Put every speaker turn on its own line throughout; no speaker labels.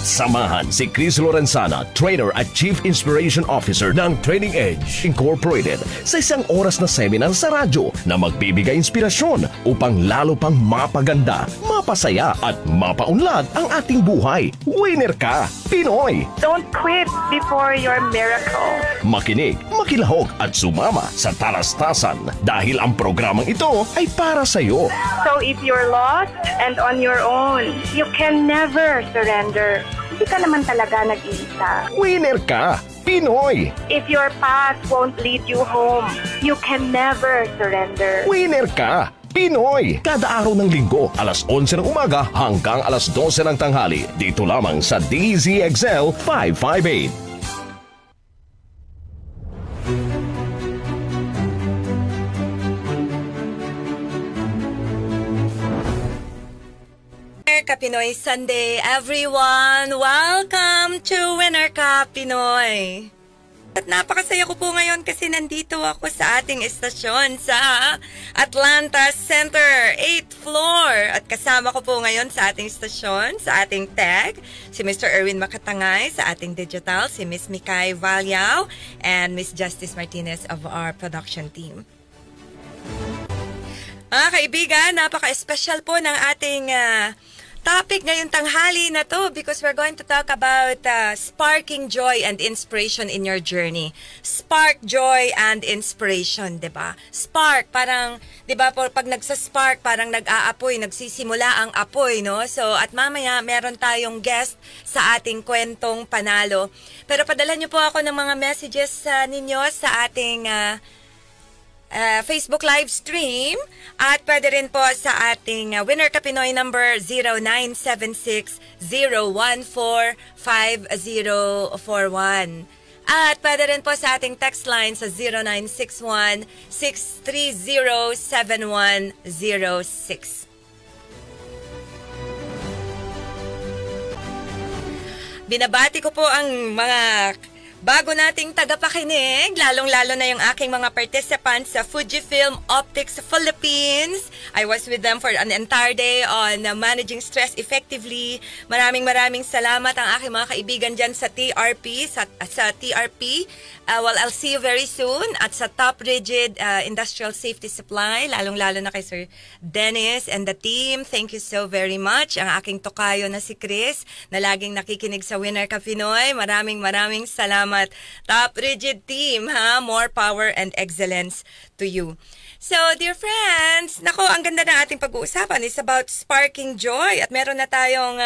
Samahan si Chris Lorenzana, trainer at Chief Inspiration Officer ng Training Edge Incorporated sa isang oras na seminar sa radyo na magbibigay inspirasyon upang lalo pang mapaganda, mapasaya at mapaunlad ang ating buhay. Winner ka, Pinoy!
Don't quit before your miracle.
Makinig, makilahok at sumama sa talastasan dahil ang programang ito ay para sa iyo.
So if you're lost and on your own, you can never surrender. Hindi ka naman talaga nag-iisa.
Winner ka, Pinoy!
If your past won't lead you home, you can never surrender.
Winner ka, Pinoy! Kada araw ng linggo, alas 11 ng umaga hanggang alas 12 ng tanghali. Dito lamang sa DZXL 558.
Pinoy Sunday, everyone! Welcome to Winner Ka Pinoy! At napakasaya ko po ngayon kasi nandito ako sa ating estasyon sa Atlanta Center, 8th floor. At kasama ko po ngayon sa ating estasyon, sa ating tech, si Mr. Erwin Makatangay, sa ating digital, si Miss Mikay Valyao, and Miss Justice Martinez of our production team. Mga kaibigan, napaka-special po ng ating topic ngayong tanghali na to because we're going to talk about sparking joy and inspiration in your journey. Spark joy and inspiration, 'di ba? Spark, parang 'di ba pag nagsa-spark, parang nag-aapoy, nagsisimula ang apoy, no? So at mamaya meron tayong guest sa ating kwentong panalo. Pero padala niyo po ako ng mga messages ninyo sa ating Facebook live stream at pwede rin po sa ating Winner Ka Pinoy number 0976-014-5041. At pwede rin po sa ating text line sa 0961-630-7106. Binabati ko po ang mga bago nating tagapakinig, lalong-lalo na yung aking mga participants sa Fujifilm Optics Philippines. I was with them for an entire day on managing stress effectively. Maraming salamat ang aking mga kaibigan dyan sa TRP, sa TRP. Well, I'll see you very soon at sa Top Rigid Industrial Safety Supply, lalong-lalo na kay Sir Dennis and the team. Thank you so very much. Ang aking tokayo na si Chris, na laging nakikinig sa Winner Ka Pinoy. Maraming salamat. Top Rigid team, ha? More power and excellence to you. So, dear friends, nako, ang ganda ng ating pag-uusapan is about sparking joy. At meron na tayong,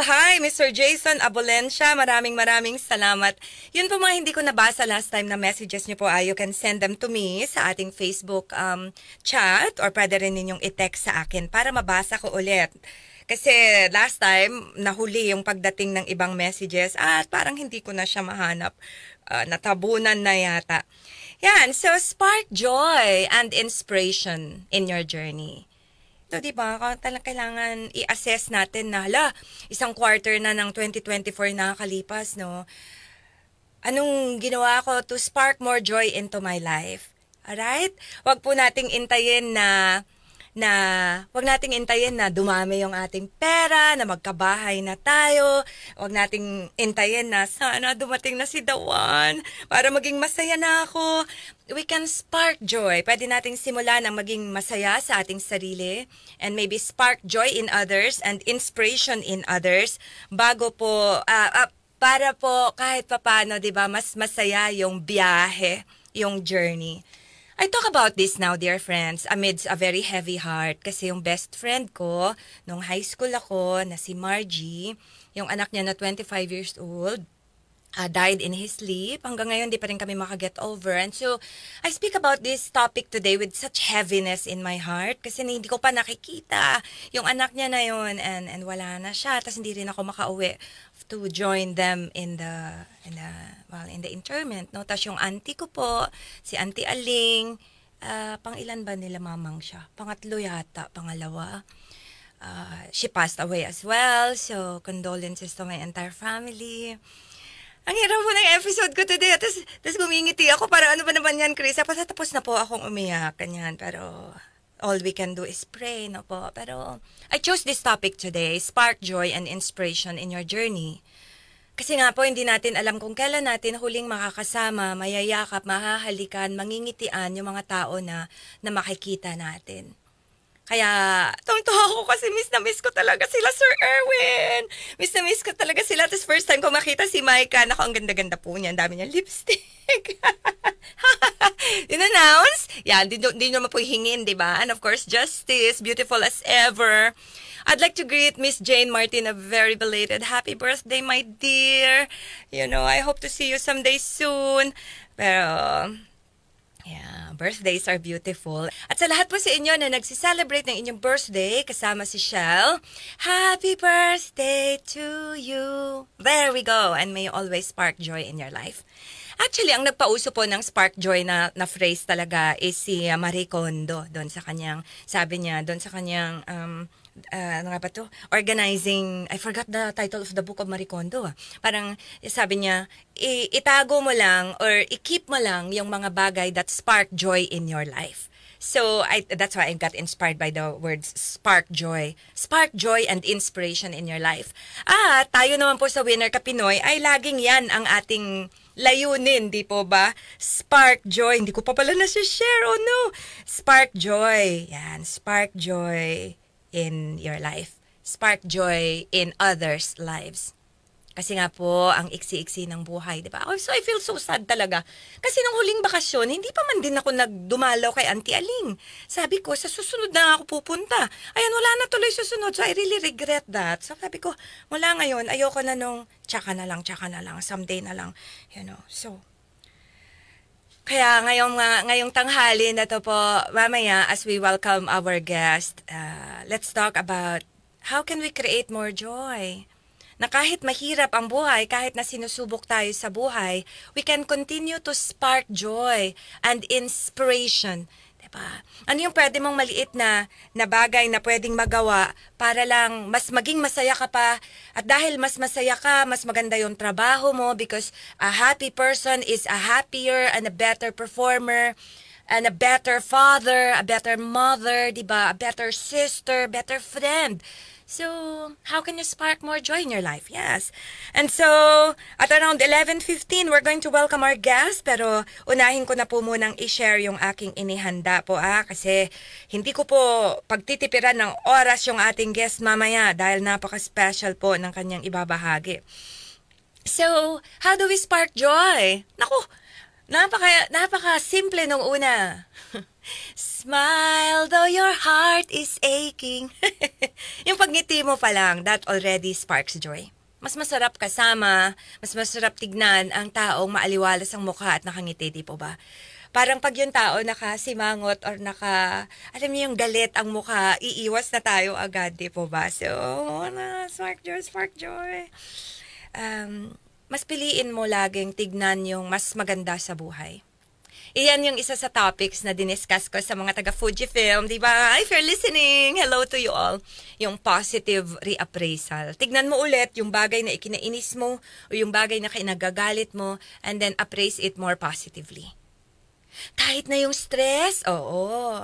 hi, Mr. Jason Abolencia. Maraming salamat. Yun po mga hindi ko nabasa last time na messages niyo po, you can send them to me sa ating Facebook chat or pwede rin ninyong i-text sa akin para mabasa ko ulit. Kasi last time, nahuli yung pagdating ng ibang messages at parang hindi ko na siya mahanap. Natabunan na yata. Yan, so spark joy and inspiration in your journey. So, diba, kailangan i-assess natin na, isang quarter na ng 2024 nakakalipas, no? Anong ginawa ko to spark more joy into my life? Alright? Wag po nating intayin wag nating intayin na dumami yung ating pera, na magkabahay na tayo. Wag nating intayin na sana dumating na si Dawan para maging masaya na ako. We can spark joy. Pwede nating simulan ang maging masaya sa ating sarili and maybe spark joy in others and inspiration in others bago po, para po kahit papano, diba, mas masaya yung biyahe, yung journey. I talk about this now, dear friends, amidst a very heavy heart kasi yung best friend ko, nung high school ako, na si Margie, yung anak niya na 25 years old, died in his sleep. Hanggang ngayon, di pa rin kami makaget over. And so, I speak about this topic today with such heaviness in my heart kasi hindi ko pa nakikita yung anak niya na yun and wala na siya. Tapos hindi rin ako makauwi to join them in the interment. No? Tapos yung auntie ko po, si Auntie Aling, pang-ilan ba nila mamang siya? Pangatlo yata, pangalawa. She passed away as well. So, condolences to my entire family. Ang hirap po ng episode ko today. Tapos gumingiti ako para ano ba naman yan, Chris? Tapos na po akong umiyak. Kanyan. Pero all we can do is pray, no po. Pero I chose this topic today, spark joy and inspiration in your journey. Kasi nga po, hindi natin alam kung kailan natin huling makakasama, mayayakap, mahahalikan, mangingitian yung mga tao na makikita natin. Kaya, tungtuwa ako kasi miss na miss ko talaga sila, Sir Erwin. Miss na miss ko talaga sila. Tapos first time ko makita si Micah, naku, ang ganda-ganda po niya. Ang dami niya lipstick. In-announce? Yan, di naman po hingin, di ba? And of course, Justice, beautiful as ever. I'd like to greet Miss Jane Martin, a very belated happy birthday, my dear. You know, I hope to see you someday soon. Pero... yeah, birthdays are beautiful. At sa lahat po sa inyo na nagsiselebrate ng inyong birthday, kasama si Shell, happy birthday to you. There we go. And may you always spark joy in your life. Actually, ang nagpauso po ng spark joy na phrase talaga is si Marie Kondo. Doon sa kanyang, sabi niya, doon sa kanyang... ano nga ba to? Organizing, I forgot the title of the book of Marie Kondo. Parang sabi niya, itago mo lang or i-keep mo lang yung mga bagay that spark joy in your life. So, that's why I got inspired by the words spark joy. Spark joy and inspiration in your life. Tayo naman po sa Winner Ka Pinoy ay laging yan ang ating layunin, di po ba? Spark joy. Hindi ko pa pala na-share, oh no. Spark joy. Yan, spark joy in your life. Spark joy in others' lives. Kasi nga po, ang iksi-iksi ng buhay, di ba? So, I feel so sad talaga. Kasi nung huling bakasyon, hindi pa man din ako nagdumalaw kay Auntie Aling. Sabi ko, sa susunod na ako pupunta. Ayan, wala na tuloy susunod. So, I really regret that. So, sabi ko, mula ngayon, ayoko na nung tsaka na lang, someday na lang. You know, so... Kaya ngayong tanghali na to po, mamaya as we welcome our guest, let's talk about how can we create more joy. Na kahit mahirap ang buhay, kahit na sinusubok tayo sa buhay, we can continue to spark joy and inspiration. Diba? Ano yung pwede mong maliit na bagay na pwedeng magawa para lang mas maging masaya ka pa. At dahil mas masaya ka, mas maganda yung trabaho mo because a happy person is a happier and a better performer and a better father, a better mother, diba? A better sister, better friend. So, how can you spark more joy in your life? Yes. And so, at around 11:15, we're going to welcome our guest. Pero, unahin ko na po munang i-share yung aking inihanda po, kasi hindi ko po pagtitipiran ng oras yung ating guest mamaya dahil napaka-special po ng kanyang ibabahagi. So, how do we spark joy? Naku, napaka-simple nung una. Smile though your heart is aching. Yung pagngiti mo pa lang, that already sparks joy. Mas masarap kasama, mas masarap tignan ang taong maaliwalas ang mukha at nakangiti, di po ba? Parang pag yung tao nakasimangot or alam niyo yung galit ang mukha, iiwas na tayo agad, di po ba? So, spark joy. Mas piliin mo laging tignan yung mas maganda sa buhay. Iyan yung isa sa topics na diniscuss ko sa mga taga Fujifilm, di ba? If you're listening, hello to you all. Yung positive reappraisal. Tignan mo ulit yung bagay na ikinainis mo o yung bagay na kinagagalit mo and then appraise it more positively. Kahit na yung stress, oo.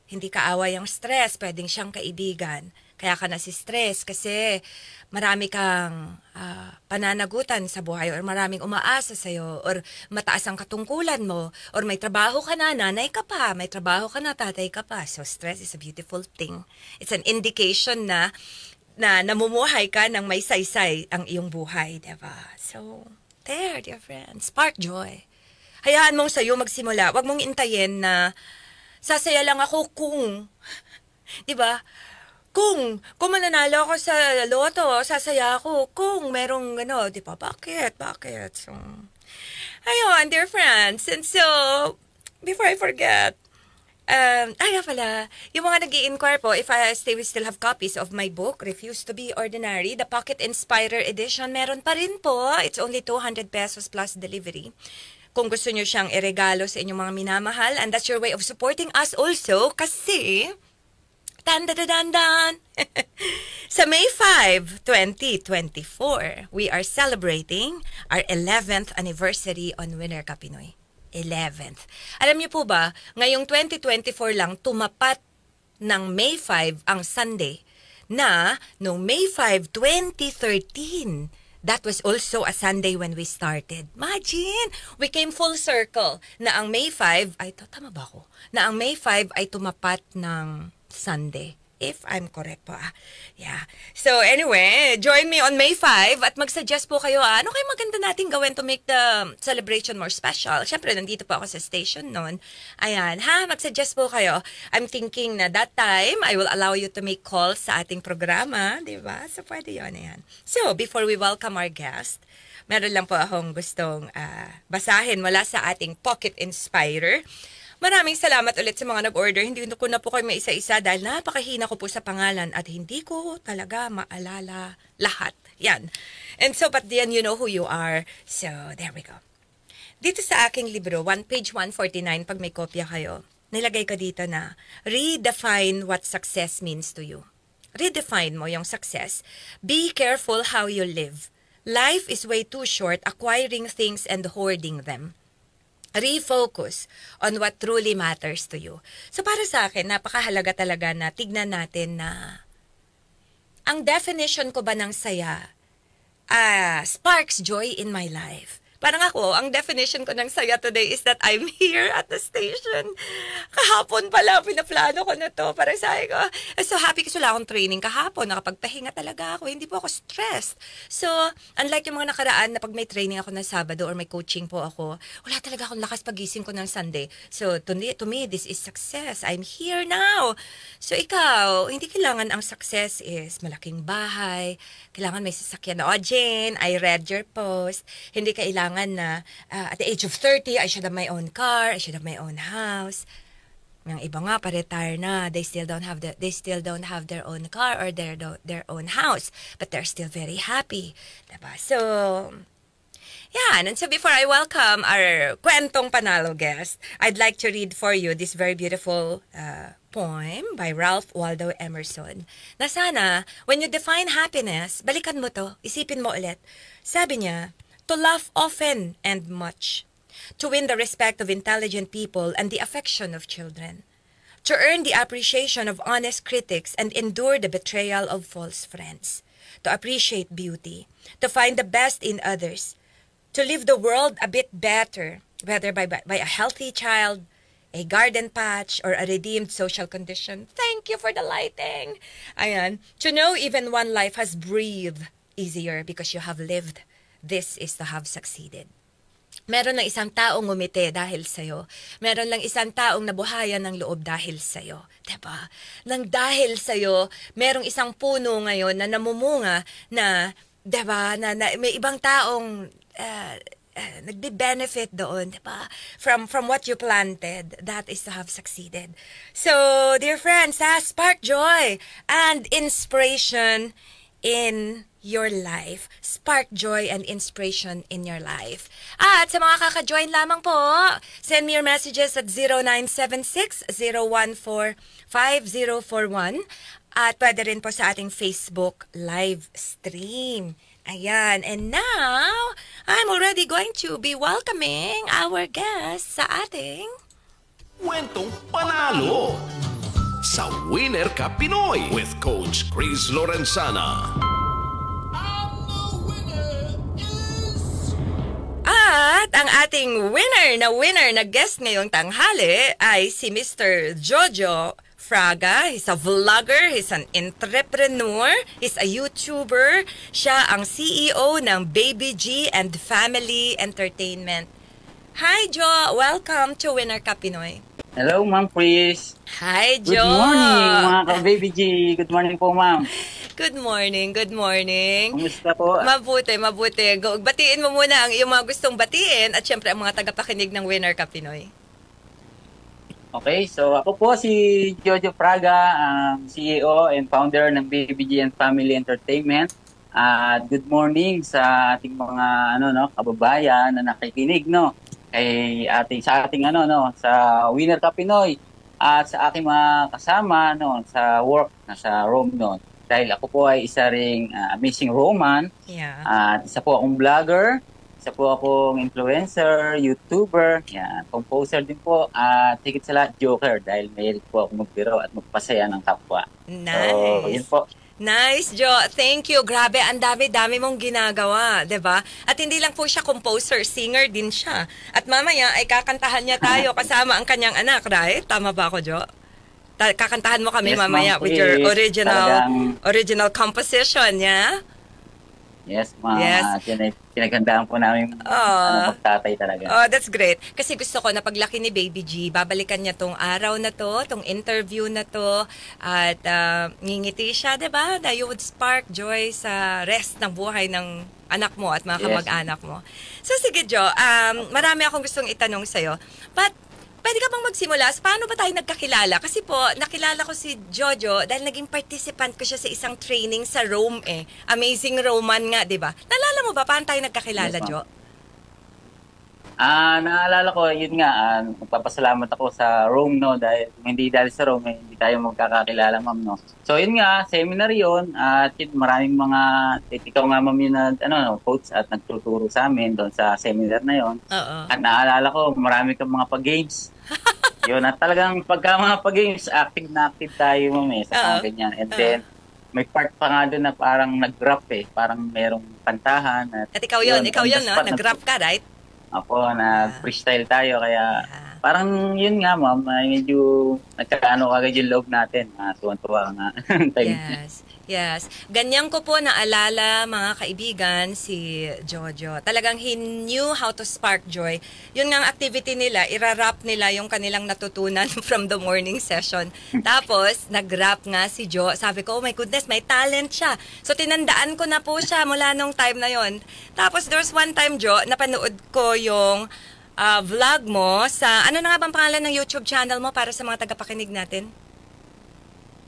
Hindi kaaway ang stress, pwedeng siyang kaibigan. Kaya ka nasi-stress kasi marami kang pananagutan sa buhay or maraming umaasa sa'yo or mataas ang katungkulan mo or may trabaho ka na, nanay ka pa, may trabaho ka na, tatay ka pa. So stress is a beautiful thing. It's an indication na namumuhay ka ng may saysay ang iyong buhay, diba? So, there, dear friends, spark joy. Hayaan mong sa'yo magsimula. Huwag mong intayin na sasaya lang ako kung, diba? Kung mananalo ako sa loto, sasaya ako. Kung merong di ba? Bakit? So, ayun, dear friends. And so, before I forget, pala, yung mga nag-i-inquire po, if I still have copies of my book, Refuse to be Ordinary, the Pocket Inspirer Edition, meron pa rin po. It's only 200 pesos plus delivery. Kung gusto nyo siyang iregalo sa inyong mga minamahal, and that's your way of supporting us also, kasi... Tan-da-da-dan-dan! Sa May 5, 2024, we are celebrating our 11th anniversary on Winner Ka Pinoy. 11th. Alam niyo po ba, ngayong 2024 lang tumapat ng May 5 ang Sunday na noong May 5, 2013, that was also a Sunday when we started. Imagine, we came full circle na ang May 5, tama ba ako? Na ang May 5 ay tumapat ng Sunday. If I'm correct po. Yeah. So anyway, join me on May 5 at mag-suggest po kayo ano kayo maganda nating gawin to make the celebration more special. Siyempre, nandito po ako sa station noon. Ayan, mag-suggest po kayo. I'm thinking na that time, I will allow you to make calls sa ating programa, di ba? So pwede yun, ayan. So, before we welcome our guest, meron lang po akong gustong basahin mula sa ating Pocket Inspirer. Maraming salamat ulit sa mga nag-order. Hindi ko na po kayo may isa-isa dahil napakahina ko po sa pangalan at hindi ko talaga maalala lahat. Yan. And so, but then you know who you are. So, there we go. Dito sa aking libro, page 149, pag may kopya kayo, nilagay ko dito na, redefine what success means to you. Redefine mo yung success. Be careful how you live. Life is way too short acquiring things and hoarding them. Refocus on what truly matters to you. So para sa akin, napakahalaga talaga na tignan natin na ang definition ko ba ng saya sparks joy in my life. Parang ako, ang definition ko ng saya today is that I'm here at the station. Kahapon pala, pinaplano ko na to. Para sa ko, so happy kasi wala akong training kahapon. Nakapagpahinga talaga ako. Hindi po ako stressed. So, unlike yung mga nakaraan na pag may training ako ng Sabado or may coaching po ako, wala talaga akong lakas pagising ko ng Sunday. So, to me, this is success. I'm here now. So, ikaw, hindi kailangan ang success is malaking bahay. Kailangan may sasakyan na, Jane, I read your post. Hindi kailangan na at the age of 30, I should have my own car, I should have my own house. Yung iba nga pa-retire na, they still don't have their own car or their own house, but they're still very happy. Diba? So, yan. And so before I welcome our Kwentong Panalo guest, I'd like to read for you this very beautiful poem by Ralph Waldo Emerson. Na sana, when you define happiness, balikan mo to, isipin mo ulit. Sabi niya, to laugh often and much, to win the respect of intelligent people and the affection of children, to earn the appreciation of honest critics and endure the betrayal of false friends, to appreciate beauty, to find the best in others, to leave the world a bit better, whether by a healthy child, a garden patch, or a redeemed social condition. Thank you for the lighting. Ayan. To know even one life has breathed easier because you have lived. This is to have succeeded. Meron lang isang taong ngumiti dahil sa'yo. Meron lang isang taong nabuhayan ng loob dahil sa'yo. Diba? Nang dahil sa'yo, merong isang puno ngayon na namumunga na, diba, na may ibang taong nagbe-benefit doon, diba? From what you planted. That is to have succeeded. So, dear friends, spark joy and inspiration in your life. Spark joy and inspiration in your life. At sa mga kaka-join lamang po, send me your messages at 0976-014-5041 at pwede rin po sa ating Facebook live stream. Ayan. And now, I'm already going to be welcoming our guest sa ating
Kwentong Panalo sa Winner Ka Pinoy with Coach Chris Lorenzana.
At ang ating winner na guest ngayong tanghali ay si Mr. Jojo Fraga. He's a vlogger, he's an entrepreneur, he's a YouTuber. Siya ang CEO ng Baby G and Family Entertainment. Hi, Jo! Welcome to Winner Ka Pinoy.
Hello, Ma'am Chris.
Hi, Jo!
Good morning, mga ka-Baby G. Good morning po, Ma'am.
Good morning, good morning.
Kumusta po?
Mabuti. Batiin mo muna ang iyong mga gustong batiin at syempre ang mga tagapakinig ng Winner Ka Pinoy.
Okay, so ako po si Jojo Fraga, CEO and founder ng Baby G and Family Entertainment. Good morning sa ating mga kababayan na nakikinig sa Winner Ka Pinoy at sa aking mga kasama sa work sa Rome dahil ako po ay isa ring amazing Roman.
Yeah.
At isa po akong vlogger Isa po akong influencer, YouTuber, yan, composer din po, at higit sa lahat, joker dahil mahilig po ako magbiro at magpasaya ng kapwa. So, yun
Nice.
po.
Nice, Jo. Thank you. Grabe, ang dami-dami mong ginagawa, 'di ba? At hindi lang po siya composer, singer din siya. At mamaya ay kakantahan niya tayo kasama ang kanyang anak, right? Tama ba ako, Jo? Kakantahan mo kami
Yes,
mamaya
ma'am,
with your
please.
original composition, yeah?
Yes, ma'am.
Yes.
At yun ay pinaghandaan po namin magtatay talaga.
Oh, that's great. Kasi gusto ko na paglaki ni Baby G, babalikan niya tong araw na to, tong interview na to, at ngingiti siya, 'di ba? That you would spark joy sa rest ng buhay ng anak mo at mga
Yes.
kamag-anak mo. So sige, Jo, marami akong gustong itanong sa'yo. But pwede ka bang magsimula? Paano ba tayo nagkakilala? Kasi po, nakilala ko si Jojo dahil naging participant ko siya sa isang training sa Rome eh. Amazing Roman nga, di ba? Naalala mo ba paano tayo nagkakilala,
Yes, ma'am.
Jo?
Naalala ko, yun nga, magpapasalamat ako sa Rome, no, dahil sa Rome, hindi tayo magkakakilala, ma'am, no. So, yun nga, seminar yun, at yun, maraming mga, ikaw nga, ma'am, yung coach at nagtuturo sa amin doon sa seminar na yun.
Oo.
At naalala ko, marami kang mga pag-games. Yun, at talagang pagka mga pag-games, active na active tayo, ma'am, sa mga ganyan. And then, may part pa nga doon na parang nag-rap parang merong kantahan.
At ikaw yun, no?
spot,
Nag-rap ka, right?
Ako, nag-freestyle tayo, kaya parang yun nga, ma'am, medyo nagkakaano kagad yung loob natin. Tuwan-tuwa nga.
Yes. Ganyan ko po naalala, mga kaibigan, si Jojo. Talagang he knew how to spark joy. Yun nga ang activity nila, irarap nila yung kanilang natutunan from the morning session. Tapos, nag-rap nga si Jo. Sabi ko, oh my goodness, may talent siya. So, tinandaan ko na po siya mula nung time na yon. Tapos, there was one time, Jo, napanood ko yung vlog mo sa, ano na nga bang pangalan ng YouTube channel mo para sa mga tagapakinig natin?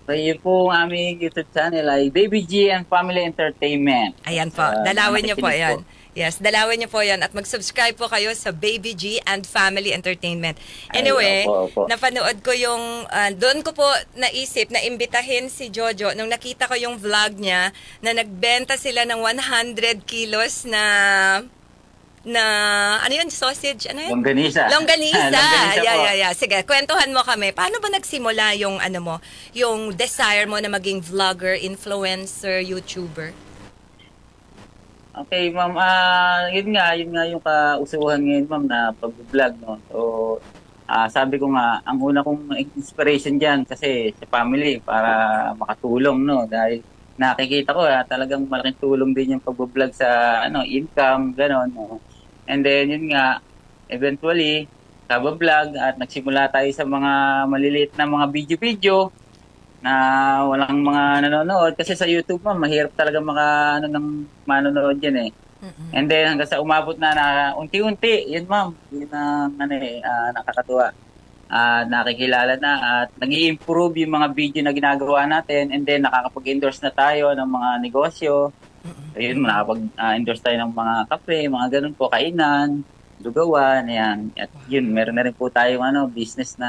So, yun po ang aming YouTube channel ay Baby G and Family Entertainment.
Ayan po, dalawin niyo po yan. Yes, dalawin niyo po yan at mag-subscribe po kayo sa Baby G and Family Entertainment. Anyway,
opo.
napanood ko yung, doon ko po naisip na imbitahin si Jojo nung nakita ko yung vlog niya na nagbenta sila ng 100 kilos na ano yun? Sausage? Ano yun?
Longganisa.
Longganisa.
Longganisa po.
Yeah. Sige, kwentuhan mo kami. Paano ba nagsimula yung yung desire mo na maging vlogger, influencer, YouTuber?
Okay, ma'am. Yun nga yung kausuhan ngayon, ma'am, na pag-vlog, no. So, sabi ko nga, ang una kong inspiration diyan kasi sa family para makatulong, no, dahil nakikita ko talagang malaking tulong din yung pag-vlog sa income, gano'n, no. And then, yun nga, eventually, kaba-vlog at nagsimula tayo sa mga maliliit na mga video-video na walang mga nanonood. Kasi sa YouTube, ma'am, mahirap talaga manonood yan eh.
Mm-mm.
And then, hanggang sa umabot na unti-unti, yun, ma'am, yun ang nakakatuwa. Nakikilala na at nag-i-improve yung mga video na ginagawa natin, and then nakakapag-endorse na tayo ng mga negosyo. Ayun, nakakapag-endorse tayo ng mga kape, mga ganun po, kainan, lugawan, ayan. At yun, meron na rin po tayong business na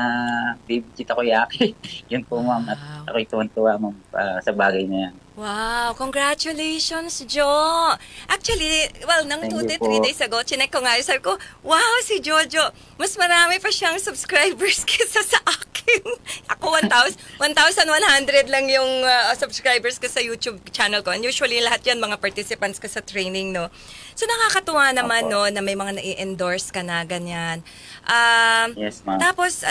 Baby G Takoyaki. Yun po, ma'am, at ako'y tuwan-tuwa, ma'am, sa bagay na yan.
Wow, congratulations, Jo. Actually, nang
Thank
2
you
to 3
po.
days ago, chinek ko nga, sabi ko, wow, si Jojo, mas marami pa siyang subscribers kesa sa akin. Ako, 1,100 lang yung subscribers ko sa YouTube channel ko. And usually, lahat yan, mga participants ko sa training, no? So, nakakatuwa naman, no, na may mga na-endorse ka na, ganyan.
Yes, ma'am.
Tapos,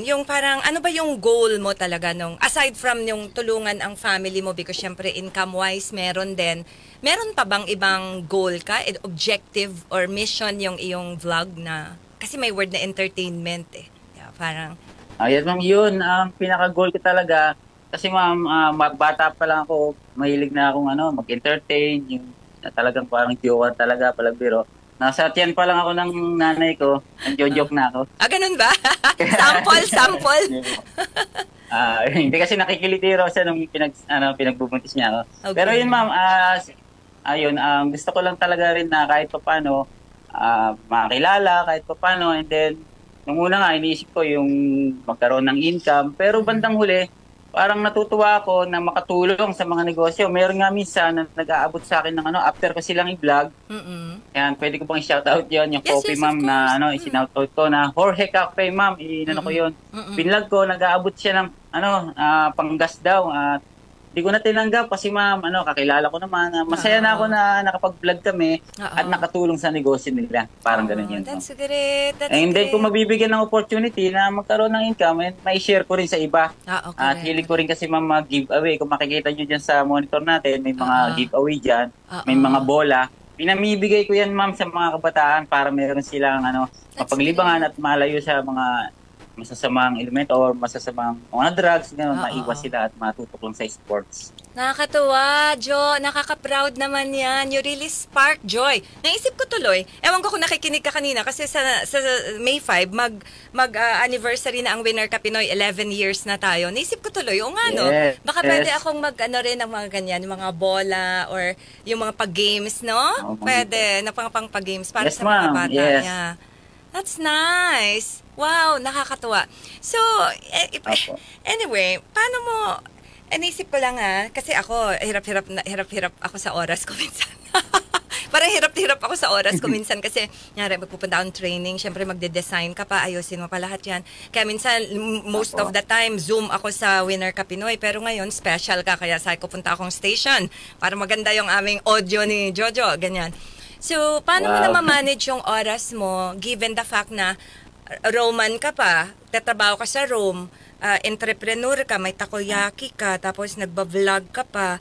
yung parang, ano ba yung goal mo talaga aside from yung tulungan ang family mo, because syempre income-wise meron din, meron pa bang ibang goal ka, objective or mission yung iyong vlog na, kasi may word na entertainment eh. Yeah, parang,
Yes, ma'am, yun, ang pinaka-goal ko talaga, kasi ma'am, bata pa lang ako, mahilig na akong mag-entertain, yung talagang parang jowa talaga, palagbiro. Nasa tiyan pa lang ako ng nanay ko, nag-joke na ako.
ganun ba? sample.
Hindi kasi nakikiliti raw siya nung pinagbubuntis niya ako.
Okay.
Pero yun, ma'am, gusto ko lang talaga rin na kahit paano makakilala, kahit paano, and then nung una nga iniisip ko yung magkaroon ng income, pero bandang huli parang natutuwa ako na makatulong sa mga negosyo. Meron nga minsan na nag-aabot sa akin ng after ko silang i-vlog. Yan, pwede ko pang i-shoutout yon yung
Yes,
coffee
yes, of
ma'am na i-shoutout ko na Jorge Cafe ma'am, ko yun. Binlog ko, nag-aabot siya ng panggas daw at di ko na tinanggap kasi ma'am, kakilala ko naman. Masaya na ako na nakapag-vlog kami at nakatulong sa negosyo nila. Parang ganun yun.
That's great.
And then kung mabibigyan ng opportunity na magkaroon ng income, may share ko rin sa iba.
Okay.
At hilig ko rin kasi ma'am mag-giveaway. Kung makikita nyo dyan sa monitor natin, may mga giveaway dyan, may mga bola. Pinamibigay ko yan ma'am sa mga kabataan para meron silang mapaglibangan at malayo sa mga masasamang elemento or masasamang mga drugs, maiwas sila at matutok sa sports.
Nakakatuwa, Jo. Nakaka-proud naman yan. You really spark joy. Naisip ko tuloy, ewan ko kung nakikinig ka kanina kasi sa May 5, mag-anniversary na ang Winner Ka Pinoy, 11 years na tayo. Naisip ko tuloy, baka pwede akong rin ng mga ganyan, yung mga bola or yung mga pag-games, no? Pwede, na pang-games para sa mga bata.
Yes.
Yeah. That's nice. Wow, nakakatuwa. So, anyway, paano mo, naisip ko lang kasi ako, hirap-hirap ako sa oras ko minsan. Parang hirap-hirap ako sa oras ko minsan kasi, magpupunta akong training, syempre magde-design ka pa, ayusin mo pa lahat yan. Kaya minsan, most of the time, Zoom ako sa Winner Ka Pinoy, pero ngayon, special ka, kaya sabi ko punta akong station para maganda yung aming audio ni Jojo, ganyan. So, paano mo na ma-manage yung oras mo given the fact na Roman ka pa, tatrabaho ka sa Rome, entrepreneur ka, may takoyaki ka, tapos nagba-vlog ka pa.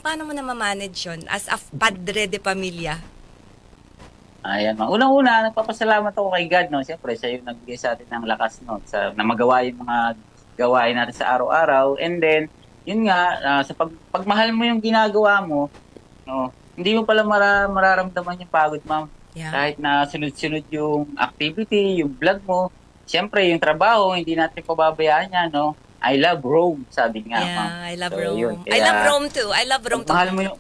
Paano mo na ma-manage yun as a padre de pamilya?
Ayan, unang-una, nagpapasalamat ako kay God, no? Siyempre, siya yung nagbigay sa atin ng lakas, no? Na magawa yung mga gawain natin sa araw-araw. And then, yun nga, sa pagmahal mo yung ginagawa mo, no? Hindi mo pala mararamdaman yung pagod, ma'am.
Yeah.
Kahit na sunod-sunod yung activity, yung vlog mo, siyempre, yung trabaho, hindi natin pababayaan yan, no? I love Rome, sabi nga, ma'am.
Yeah, I love Rome.
Yun,
I love Rome too. I love Rome too.
Mahal mo yung...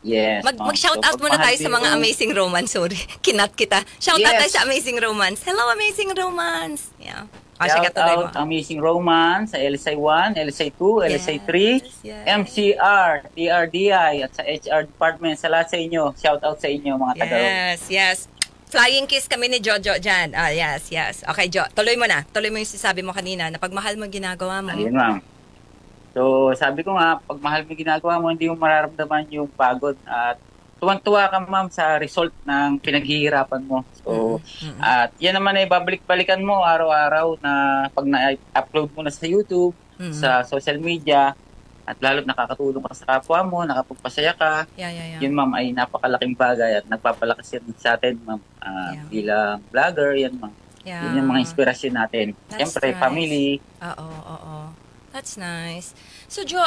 Yes.
Mag-shout out muna tayo sa mga Amazing Romance. Sorry, kinat kita. Shout out tayo sa Amazing Romance. Hello, Amazing Romance. Yeah.
Shout out Amazing Romance sa LSI 1, LSI 2, LSI 3, MCR, TRDI, at sa HR Department. Sa lahat sa inyo, shout out sa inyo mga taga-Rome.
Yes. Flying kiss kami ni Jojo dyan. Yes. Okay, Jo, tuloy mo na. Tuloy mo yung sinasabi mo kanina na pagmahal mo ginagawa mo.
Ayun, ma'am. So, sabi ko nga, pagmahal mo ginagawa mo, hindi mo mararamdaman yung pagod at tuwang-tuwa ka, ma'am, sa result ng pinaghihirapan mo. So, at yan naman ay babalik-balikan mo araw-araw na pag na-upload mo na sa YouTube, sa social media, at lalo't nakakatulong ka sa kapwa mo, nakapagpasaya ka.
Yeah.
Yun, ma'am, ay napakalaking bagay at nagpapalakas yan sa atin, ma'am. Bilang vlogger, yan, ma'am.
Yeah.
Yun yung mga inspirasyon natin. Siyempre,
nice.
Family.
Oo. That's nice. So, Jo,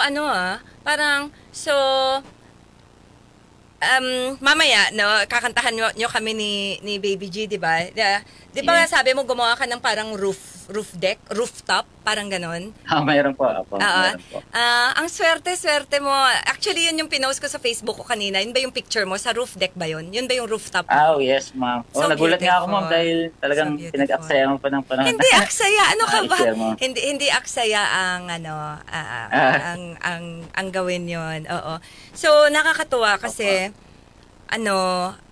parang, mamaya, no, kakantahan nyo kami ni Baby G, di ba? Di ba sabi mo, gumawa ka ng parang rooftop, parang ganon?
Mayroon po. Mayroon po.
Ang swerte mo. Actually, yun yung pinost ko sa Facebook ko kanina. Yun ba yung picture mo? Sa roof deck ba yun? Yun ba yung rooftop mo?
Oh, yes, ma'am.
So
nagulat nga ako, ma'am, dahil talagang
So
pinag-aksaya mo pa ng panahon.
Hindi aksaya. Ano ka ba?
I-share mo.
Hindi aksaya ang gawin yun. Oo. So, nakakatuwa kasi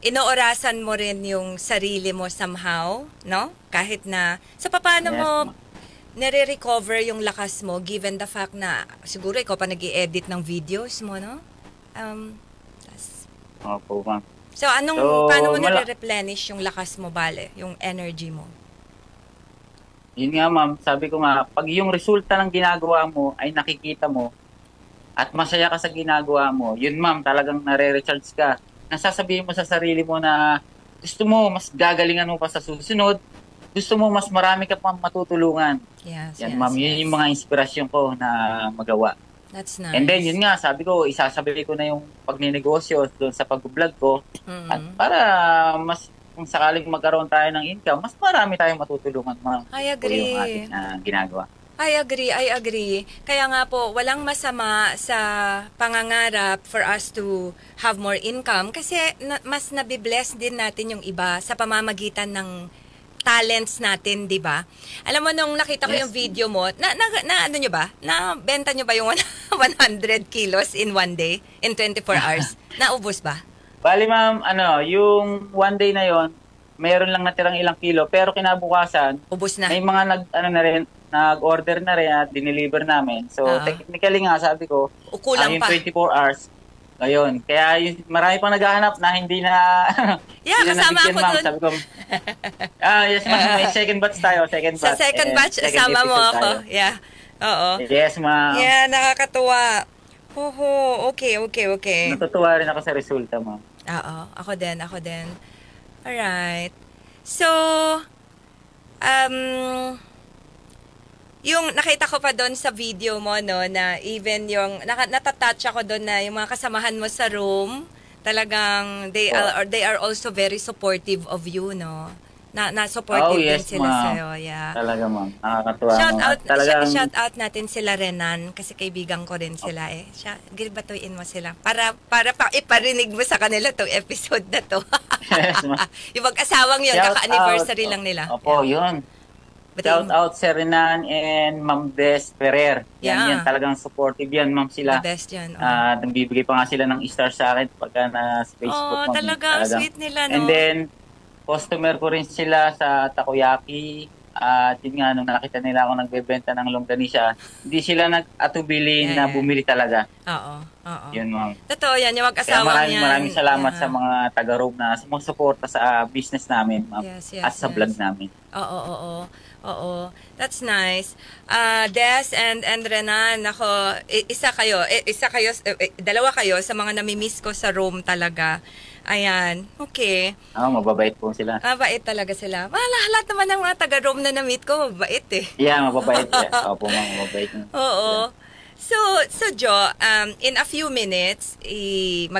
inoorasan mo rin yung sarili mo somehow, no? Kahit na, paano mo nare-recover yung lakas mo given the fact na siguro ikaw pa nag-i-edit ng videos mo, no?
Opo, ma'am.
So, paano mo nare-replenish yung lakas mo, yung energy mo?
Yun nga, ma'am. Sabi ko nga, pag yung resulta ng ginagawa mo ay nakikita mo at masaya ka sa ginagawa mo, yun, ma'am, talagang nare-recharge ka. Nasasabihin mo sa sarili mo na gusto mo, mas gagalingan mo pa sa susunod. Gusto mo, mas marami ka pang matutulungan.
Yes,
yan, ma'am. Yun yung mga inspirasyon ko na magawa.
That's nice.
And then, yun nga, sabi ko, isasabay ko na yung pagninegosyo doon sa pag-vlog ko. At para kung sakaling magkaroon tayo ng income, mas marami tayong matutulungan, ma'am.
I agree.
Yung ating ginagawa.
I agree. Kaya nga po, walang masama sa pangangarap for us to have more income kasi mas nabibless din natin yung iba sa pamamagitan ng talents natin, di ba? Alam mo, nung nakita ko
Yes.
yung video mo, ano nyo ba? Benta nyo ba yung 100 kilos in one day? In 24 hours? Naubos ba?
Bali ma'am, yung one day na yon, meron lang natirang ilang kilo, pero kinabukasan,
Ubos na.
may mga nag-order na rin at dineliver namin. So, technically nga, sabi ko,
Kulang
yung
pa.
24 hours, ayun. Kaya marami pang naghahanap na hindi na,
Yeah,
hindi na
kasama
nabigyan,
ako
ma'am.
dun.
Sabi ko, yes ma'am, may second batch tayo, second
Sa
batch.
second
and
batch,
second
sama mo
episode
ako.
tayo.
Yeah. Oo.
Yes ma'am.
Yeah, nakakatuwa. Okay.
Natutuwa rin ako sa resulta, ma'am.
Oo, ako din. Alright. So, yung nakita ko pa doon sa video mo, no, na even yung, natatouch ako doon na yung mga kasamahan mo sa room, talagang they are also very supportive of you, no? Na-supportive
yes,
din sila
ma'am.
sa'yo, yeah.
Talaga ma'am, nakakatuwa ma'am.
Shout out natin sila Renan kasi kaibigan ko rin sila Gilbatuin mo sila para iparinig mo sa kanila tong episode na to.
Yes, ma'am.
Yung mag-asawang yun,
Shout
kaka-anniversary
out.
lang nila.
Opo, yun. Shout out Sir Renan and Ma'am Des Ferrer.
Yeah.
Yan talagang supportive yan, ma'am sila.
The best yan.
Nagbibigay pa nga sila ng star sa akin pagka na Facebook. ma'am.
Talaga, sweet nila, no?
And then, customer ko rin sila sa takoyaki. At yun nga, nung nakita nila ako nagbebenta ng longganisa, hindi sila nag-atubili na bumili talaga.
Oo.
Yun, ma'am.
Totoo yan, yung
Kaya
mag-asawang yan.
maraming salamat
Yeah.
sa mga taga-Rome na sumusuporta sa business namin, ma'am.
Yes,
at sa vlog namin.
Oo. That's nice. Des and Renan, ako, dalawa kayo sa mga namimiss ko sa Rome talaga. Ayan, okay.
Mababait po sila.
Mabait talaga sila. Lahat naman ng mga taga-Rome na na-meet ko, mabait eh.
Yeah, mababait. Opo, mababait.
Oo. So Jo, in a few minutes, in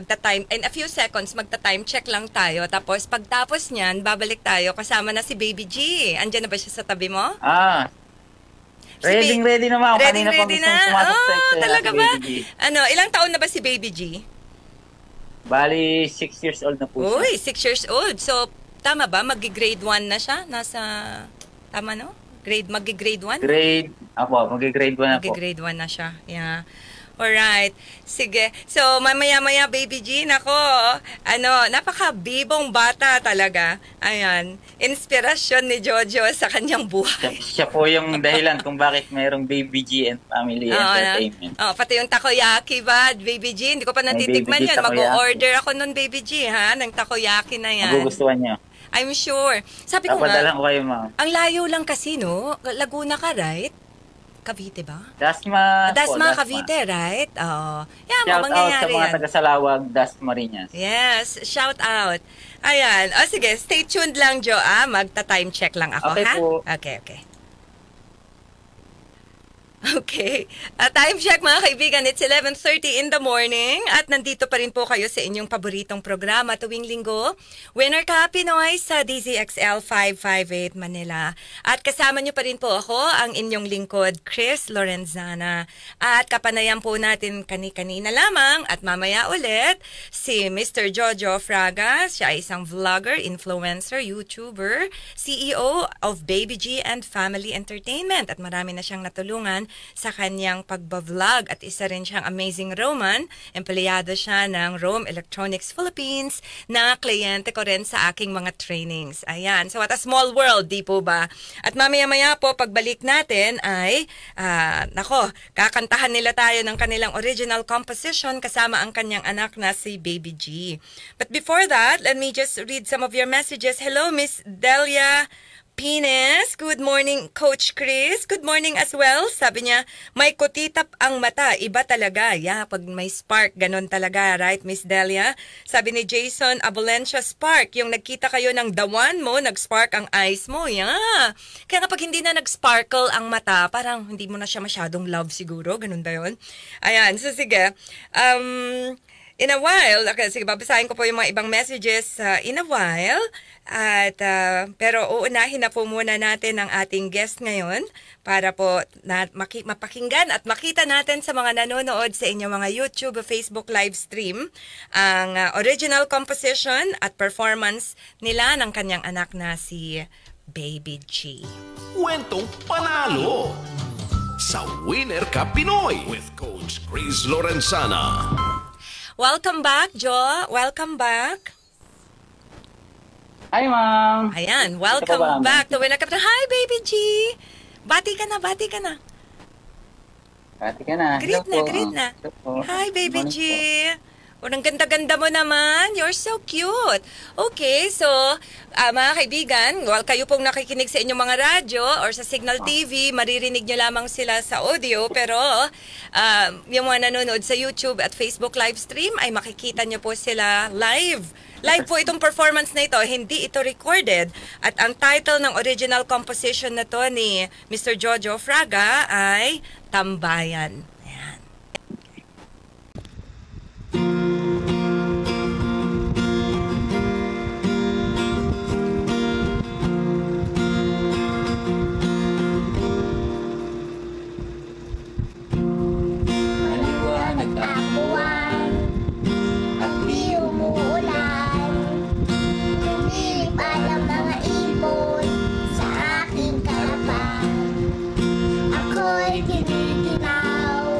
a few seconds, magta-time check lang tayo. Tapos pagtapos niyan, babalik tayo kasama na si Baby G. Andiyan na ba siya sa tabi mo?
Ready na ma'am.
Ready
Kanina pa
na?
gustong sumasok sa
Talaga
si
ba?
Baby G.
Ilang taon na ba si Baby G?
Bali, 6 years old na po siya.
Uy, 6 years old. So, tama ba? Mag-grade 1 na siya? Tama no? Mag-grade 1?
Mag-grade 1 na po.
Mag-grade 1 na siya. Yeah. Alright. Sige. So, mamaya-maya, Baby G, nako, napaka-bibong bata talaga. Ayan. Inspirasyon ni Jojo sa kanyang buhay.
Siya po yung dahilan kung bakit mayroong Baby G and Family Entertainment.
Pati yung takoyaki ba, Baby G? Hindi ko pa natitikman yun. Mag-order ako nun, Baby G, ha? Ng takoyaki na yan.
Magugustuhan niyo.
I'm sure. Sabi ko nga,
Papadalan ko kayo, ma'am.
ang layo lang kasi, no? Laguna ka, right? Cavite ba?
Dasma,
Cavite, right? Oo. Yan,
shout out sa
mangyayari
mga
yan.
taga-Salawag, Dasma Marinas.
Yes, shout out. Ayan. Sige, stay tuned lang, Jo. Magta-time check lang ako,
Okay
ha?
po.
Okay. Okay. Time check mga kaibigan, it's 11:30 in the morning at nandito pa rin po kayo sa inyong paboritong programa tuwing linggo. Winner ka Pinoy sa DZXL 558 Manila. At kasama niyo pa rin po ako, ang inyong lingkod, Chris Lorenzana. At kapanayan po natin kani-kanina lamang at mamaya ulit si Mr. Jojo Fraga. Siya ay isang vlogger, influencer, YouTuber, CEO of Baby G and Family Entertainment at marami na siyang natulungan sa kanyang pagbablog at isa rin siyang amazing Roman. Empleyado siya ng Rome Electronics Philippines na kliyente ko rin sa aking mga trainings. Ayan. So what a small world, di po ba? At mamaya-maya po pagbalik natin ay kakantahan nila tayo ng kanilang original composition kasama ang kanyang anak na si Baby G. But before that, let me just read some of your messages. Hello, Miss Delia Pines. Good morning, Coach Chris. Good morning as well. Sabi niya, may kutitap ang mata. Iba talaga. Yeah, pag may spark, ganun talaga. Right, Miss Delia? Sabi ni Jason Abolencia, spark. Yung nagkita kayo ng dawan mo, nag-spark ang eyes mo. Yeah. Kaya kapag hindi na nag-sparkle ang mata, parang hindi mo na siya masyadong love siguro. Ganun ba yun? Ayan. So, sige. In a while, okay, sige, babasahin ko po yung mga ibang messages in a while. At, pero uunahin na po muna natin ang ating guest ngayon para po mapakinggan at makita natin sa mga nanonood sa inyong mga YouTube o Facebook live stream ang original composition at performance nila ng kanyang anak na si Baby G.
Kwentong panalo sa Winner Ka Pinoy with Coach Chris Lorenzana.
Welcome back, Jo. Welcome back.
Hi, ma'am.
Ayan,
Ito
welcome
ba, ma'am?
back to Winner Ka Pinoy. Hi, Baby G. Bati ka na, bati ka na.
Pati ka na.
Greet
Hello
na,
po.
greet na.
Hello po.
Hi, Baby
Good
G.
morning po.
Ang ganda-ganda mo naman. You're so cute. Okay, so, mga kaibigan, while kayo pong nakikinig sa inyong mga radyo or sa Signal TV, maririnig nyo lamang sila sa audio. Pero, yung mga nanonood sa YouTube at Facebook live stream, ay makikita nyo po sila live. Live po itong performance na ito, hindi ito recorded. At ang title ng original composition na to ni Mr. Jojo Fraga ay Tambayan. Ayan.
Maliwanag ang
buwan at di umuulan. Lumilipad ang mga ibon sa aking karapan. Ako'y tinitinaw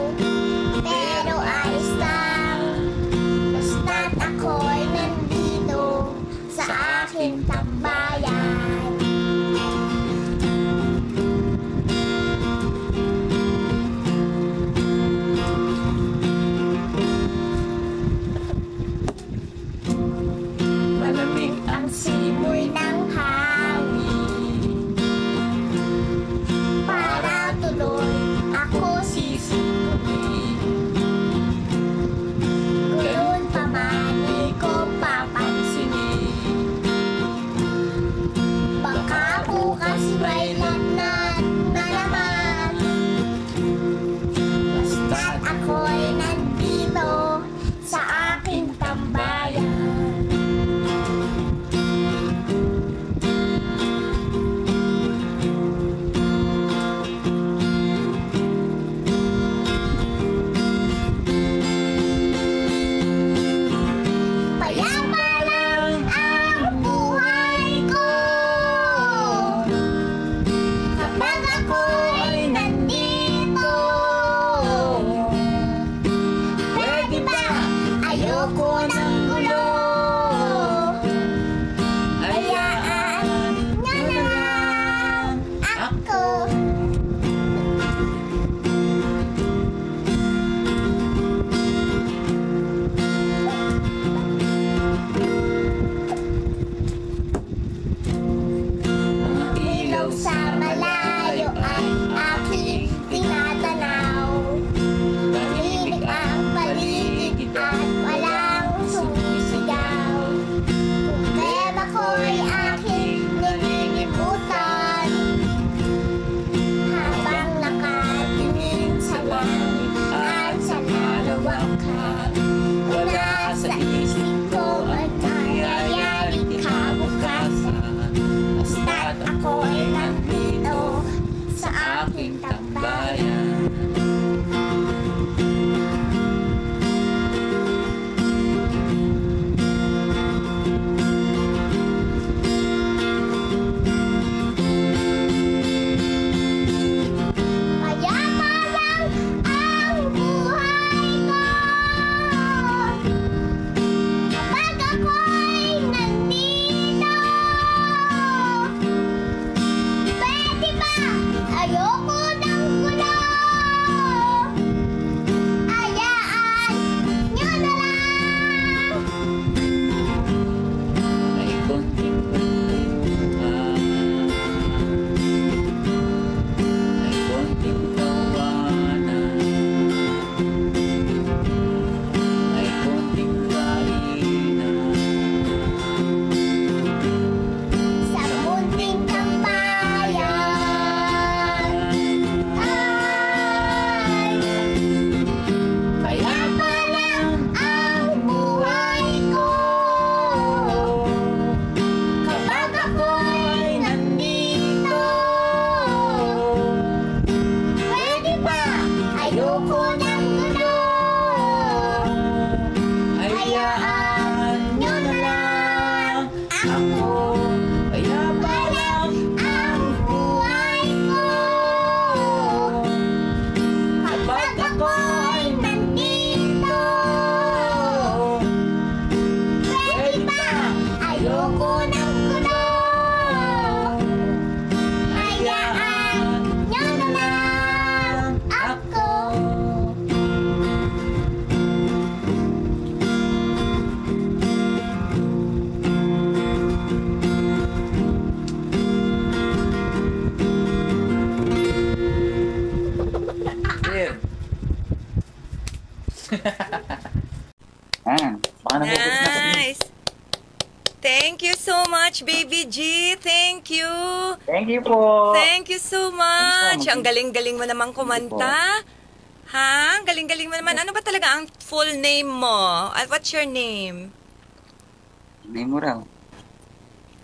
much, Baby G. Thank you.
Thank you po.
Thank you so much.
Thanks,
Ang galing-galing mo naman kumanta. Ha? Ang galing-galing mo naman. Ano ba talaga ang full name mo? What's your name?
Name mo raw.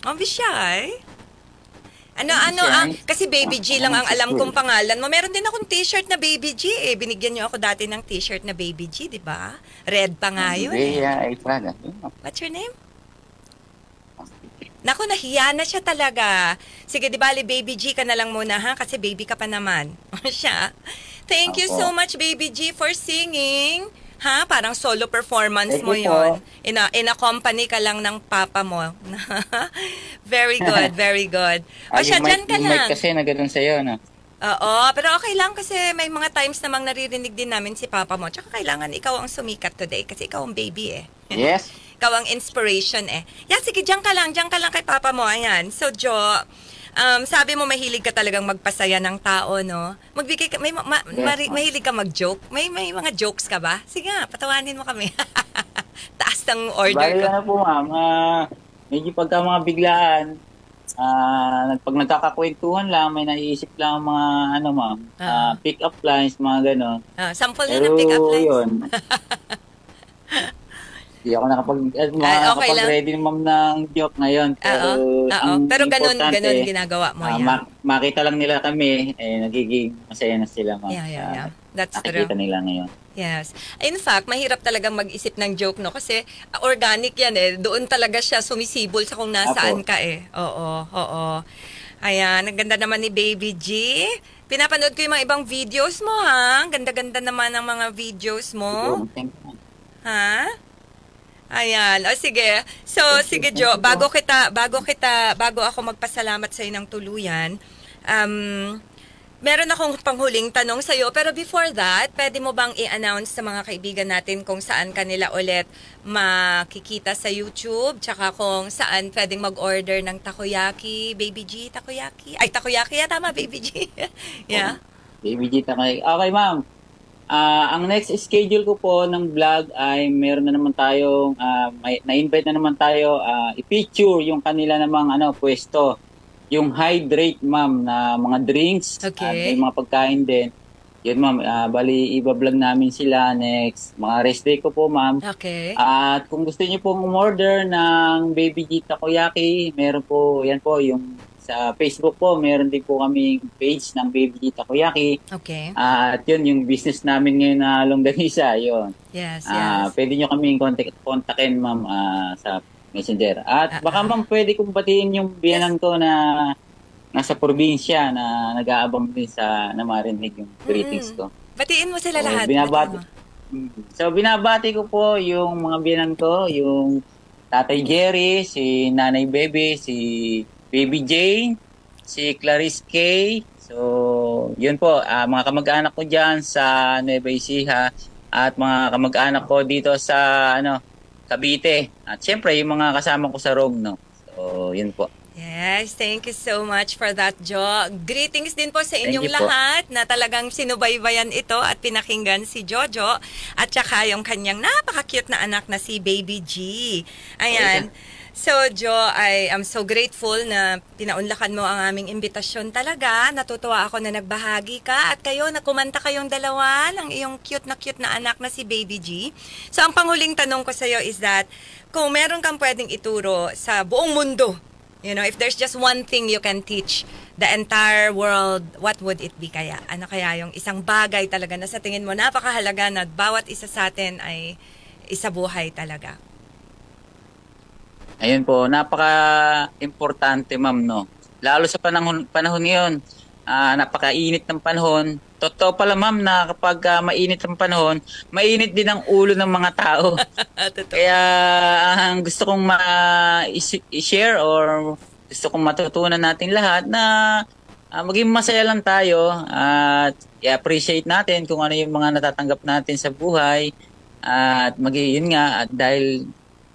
Oh, Vishay.
Vishay?
Kasi Baby G lang ang alam kong pangalan mo. Meron din akong t-shirt na Baby G eh. Binigyan niyo ako dati ng t-shirt na Baby G, di ba? Red pa nga yun eh.
Ay Praga.
What's your name? Naku, nahiya na siya talaga. Sige, di bali, Baby G ka na lang muna ha? Kasi baby ka pa naman. Siya. Thank you so much, Baby G, for singing. Ha? Parang solo performance mo yon. In-accompany ka lang ng papa mo. Very good, very good. O siya, dyan ka lang.
Kasi nagano'n sa'yo, no?
Oo, pero okay lang kasi may mga times namang naririnig din namin si papa mo. Tsaka kailangan ikaw ang sumikat today kasi ikaw ang baby eh.
Yes.
Ikaw ang inspiration eh. Yeah, sige, dyan ka lang kay papa mo. Ayan. So, Jo, sabi mo mahilig ka talagang magpasaya ng tao, no? Magbigay ka, mahilig ka mag-joke? May mga jokes ka ba? Sige nga, patawanin mo kami. Taas ng order
Bali
ko.
na po, ma'am. Medyo pagka mga biglaan, pag nagkakakwentuhan lang, may naiisip lang mga, ma'am, pick-up lines, mga gano'n.
Sample na ng pick-up lines.
Yun. Hindi ako nakapag-ready ma'am ng joke ngayon.
Pero ganun ginagawa mo.
Makita lang nila kami, nagiging masaya na sila, ma'am.
Yeah. That's true.
Nakikita nila ngayon.
Yes. In fact, mahirap talagang mag-isip ng joke, no? Kasi organic yan eh. Doon talaga siya sumisibol sa kung nasaan ka eh. Oo. Ayan, ang ganda naman ni Baby G. Pinapanood ko yung mga ibang videos mo, ha? Ganda-ganda naman ang mga videos mo. Ha? Ayan. O sige. So, sige Jo, bago ako magpasalamat sa ng tuluyan, meron akong panghuling tanong sa iyo, pero before that, pwede mo bang i-announce sa mga kaibigan natin kung saan kanila ulit makikita sa YouTube, tsaka kung saan pwedeng mag-order ng takoyaki, Baby G, takoyaki? Ay, takoyaki, tama, Baby G. Yeah.
Baby G, takoyaki. Okay, ma'am. Ang next schedule ko po ng vlog ay meron na naman tayong, na-invite na naman tayo i-feature yung kanila namang pwesto. Yung Hydrate, ma'am, na mga drinks.
Okay.
At may mga pagkain din. Yun, ma'am, bali iba-vlog namin sila next. Mga rest day ko po, ma'am.
Okay.
At kung gusto niyo pong umorder ng Baby G Takoyaki, meron po, yan po, yung sa Facebook po, meron din po kami page ng Baby G Takoyaki.
Okay.
At yun, yung business namin ngayon na longganisa, yun.
Yes.
Pwede nyo kami kontakin, ma'am, sa Messenger. At baka ma'am, pwede kong batiin yung biyanan ko na nasa probinsya na nag-aabang din na marinig yung greetings ko.
Batiin mo sila lahat.
Binabati ko po yung mga biyanan ko, yung Tatay Jerry, si Nanay Bebe, si Baby Jane, si Clarice K. So, yun po, mga kamag-anak ko dyan sa Nueva Ecija at mga kamag-anak ko dito sa Cavite. At syempre, yung mga kasama ko sa Rome, no? So, yun po.
Yes, thank you so much for that, Jo. Greetings din po sa inyong lahat na talagang sinubaybayan ito at pinakinggan si Jojo at saka yung kanyang napaka-cute na anak na si Baby G. Ayan. So, Jo, I am so grateful na pinaunlakan mo ang aming imbitasyon talaga. Natutuwa ako na nagbahagi ka at kayo, nakumanta kayong dalawa ng iyong cute na anak na si Baby G. So, ang panghuling tanong ko sa iyo is that kung meron kang pwedeng ituro sa buong mundo, if there's just one thing you can teach the entire world, what would it be kaya? Ano kaya yung isang bagay talaga na sa tingin mo napakahalaga na bawat isa sa atin ay isabuhay talaga?
Ayun po, napaka-importante, ma'am, no? Lalo sa panahon ngayon, napaka-init ng panahon. Totoo pala, ma'am, na kapag mainit ang panahon, mainit din ang ulo ng mga tao. Kaya ang gusto kong i-share or gusto kong matutunan natin lahat na maging masaya lang tayo at i-appreciate natin kung ano yung mga natatanggap natin sa buhay at yun nga, at dahil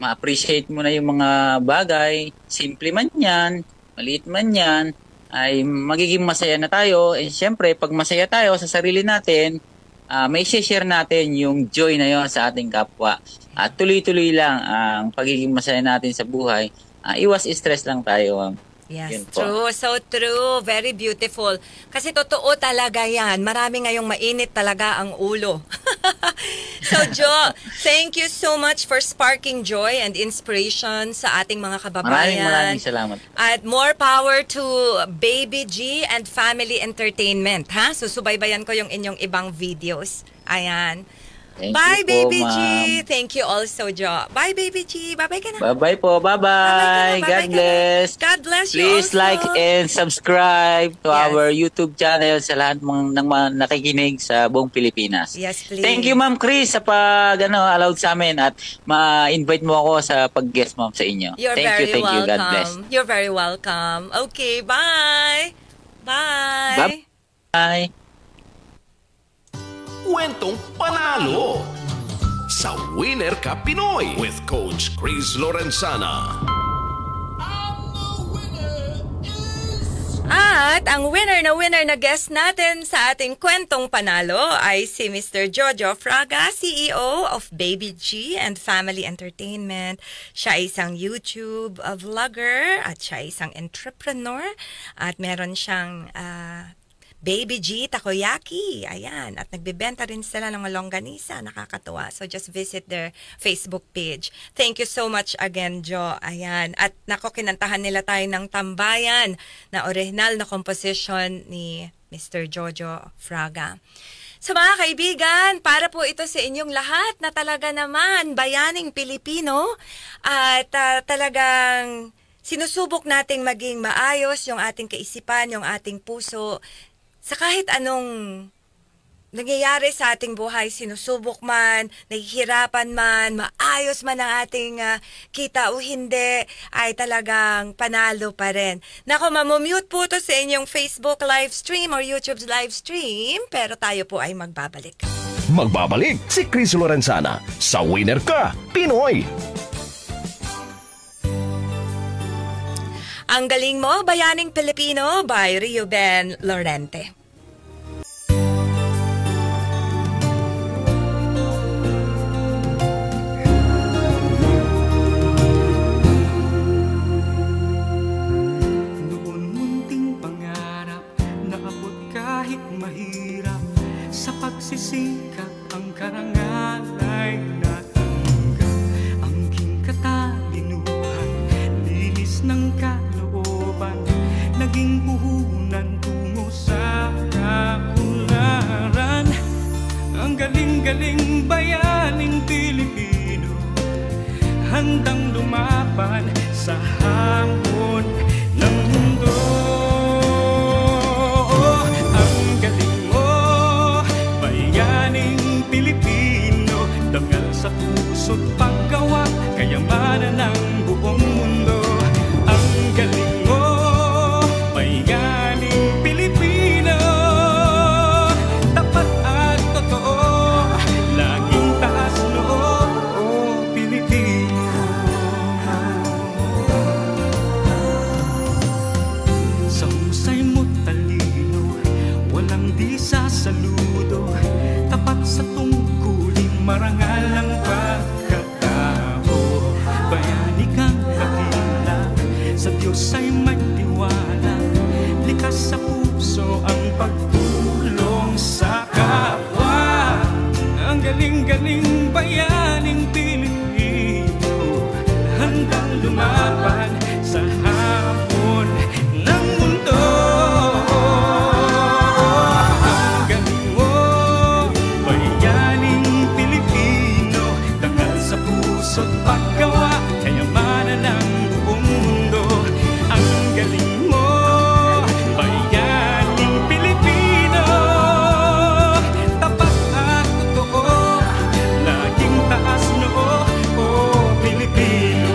ma-appreciate mo na yung mga bagay, simple man yan, maliit man yan, ay magiging masaya na tayo. Eh, syempre, pag masaya tayo sa sarili natin, may share natin yung joy na yon sa ating kapwa. At tuloy-tuloy lang ang pagiging masaya natin sa buhay. iwas stress lang tayo, ma'am.
Yes,
Yun po.
true. So true. Very beautiful. Kasi totoo talaga yan. Marami ngayong mainit talaga ang ulo. So, Jo, thank you so much for sparking joy and inspiration sa ating mga kababayan.
Maraming salamat.
At more power to Baby G and Family Entertainment, ha? Susubaybayan ko yung inyong ibang videos. Ayan.
Thank
Bye,
you po,
Baby G.
ma'am.
Thank you also, Jo. Bye, Baby G. Bye-bye ka na.
Bye-bye po. Bye-bye.
Bye-bye ka na,
God
bye-bye ka na.
bless.
God bless you
Please
also.
like and subscribe to
Yes.
our YouTube channel sa lahat ng mga nakikinig sa buong Pilipinas.
Yes, please.
Thank you, Ma'am Chris, sa allowed sa amin at ma-invite mo ako sa pag-guest, Ma'am, sa inyo.
You're
Thank
very
you.
welcome.
God bless.
You're very welcome. Okay, bye. Bye.
Bye.
Kwentong Panalo sa Winner Ka Pinoy with Coach Chris Lorenzana.
At ang winner na guest natin sa ating Kwentong Panalo ay si Mr. Jojo Fraga, CEO of Baby G and Family Entertainment. Siya ay isang YouTube vlogger at siya ay isang entrepreneur at meron siyang Baby G Takoyaki. Ayan. At nagbebenta rin sila ng longganisa. Nakakatuwa. So just visit their Facebook page. Thank you so much again, Jo. Ayan. At nako, kinantahan nila tayo ng Tambayan na original na composition ni Mr. Jojo Fraga. So mga kaibigan, para po ito sa inyong lahat na talaga naman bayaning Pilipino at talagang sinusubok nating maging maayos yung ating kaisipan, yung ating puso. Sa kahit anong nangyayari sa ating buhay, sinusubok man, naghihirapan man, maayos man ang ating kita o hindi, ay talagang panalo pa rin. Nako, mamumute po to sa inyong Facebook live stream or YouTube live stream, pero tayo po ay magbabalik.
Magbabalik si Chris Lorenzana sa Winner Ka Pinoy.
Ang galing mo, Bayaning Pilipino by Reuben Lorente.
Noon munting pangarap, naabot kahit mahirap. Sa pagsisikap, ang karangal ay natanggap. Ang king katalinuhan, linis ng kalooban, naging puhunan tungo sa kaunlaran. Ang galing-galing bayaning Pilipino, handang lumaban sa hamon ng mundo. Ang galing mo, bayaning Pilipino, dangal sa puso't paggawa, kayamanan ng buong mundo. Ang galing mo, bayaning Pilipino, tapat at totoo, laging taas loob, oh Pilipino. Sa husay mo't talino, walang di sasaludo, tapat sa tungkulin, marangal ang pagkatao. Bayani kang kakila, sa Diyos ay may tiwala, likas sa puso ang pagtulong sa kapwa. Ang galing-galing bayaning Pilipino, handang lumaban sa hamon ng mundo. Ang galing mo, bayaning Pilipino, dangal sa puso't paggawa, kayamanan ng buong mundo. Ang galing mo, bayaning Pilipino, tapat at totoo, laging taas noo, oh Pilipino.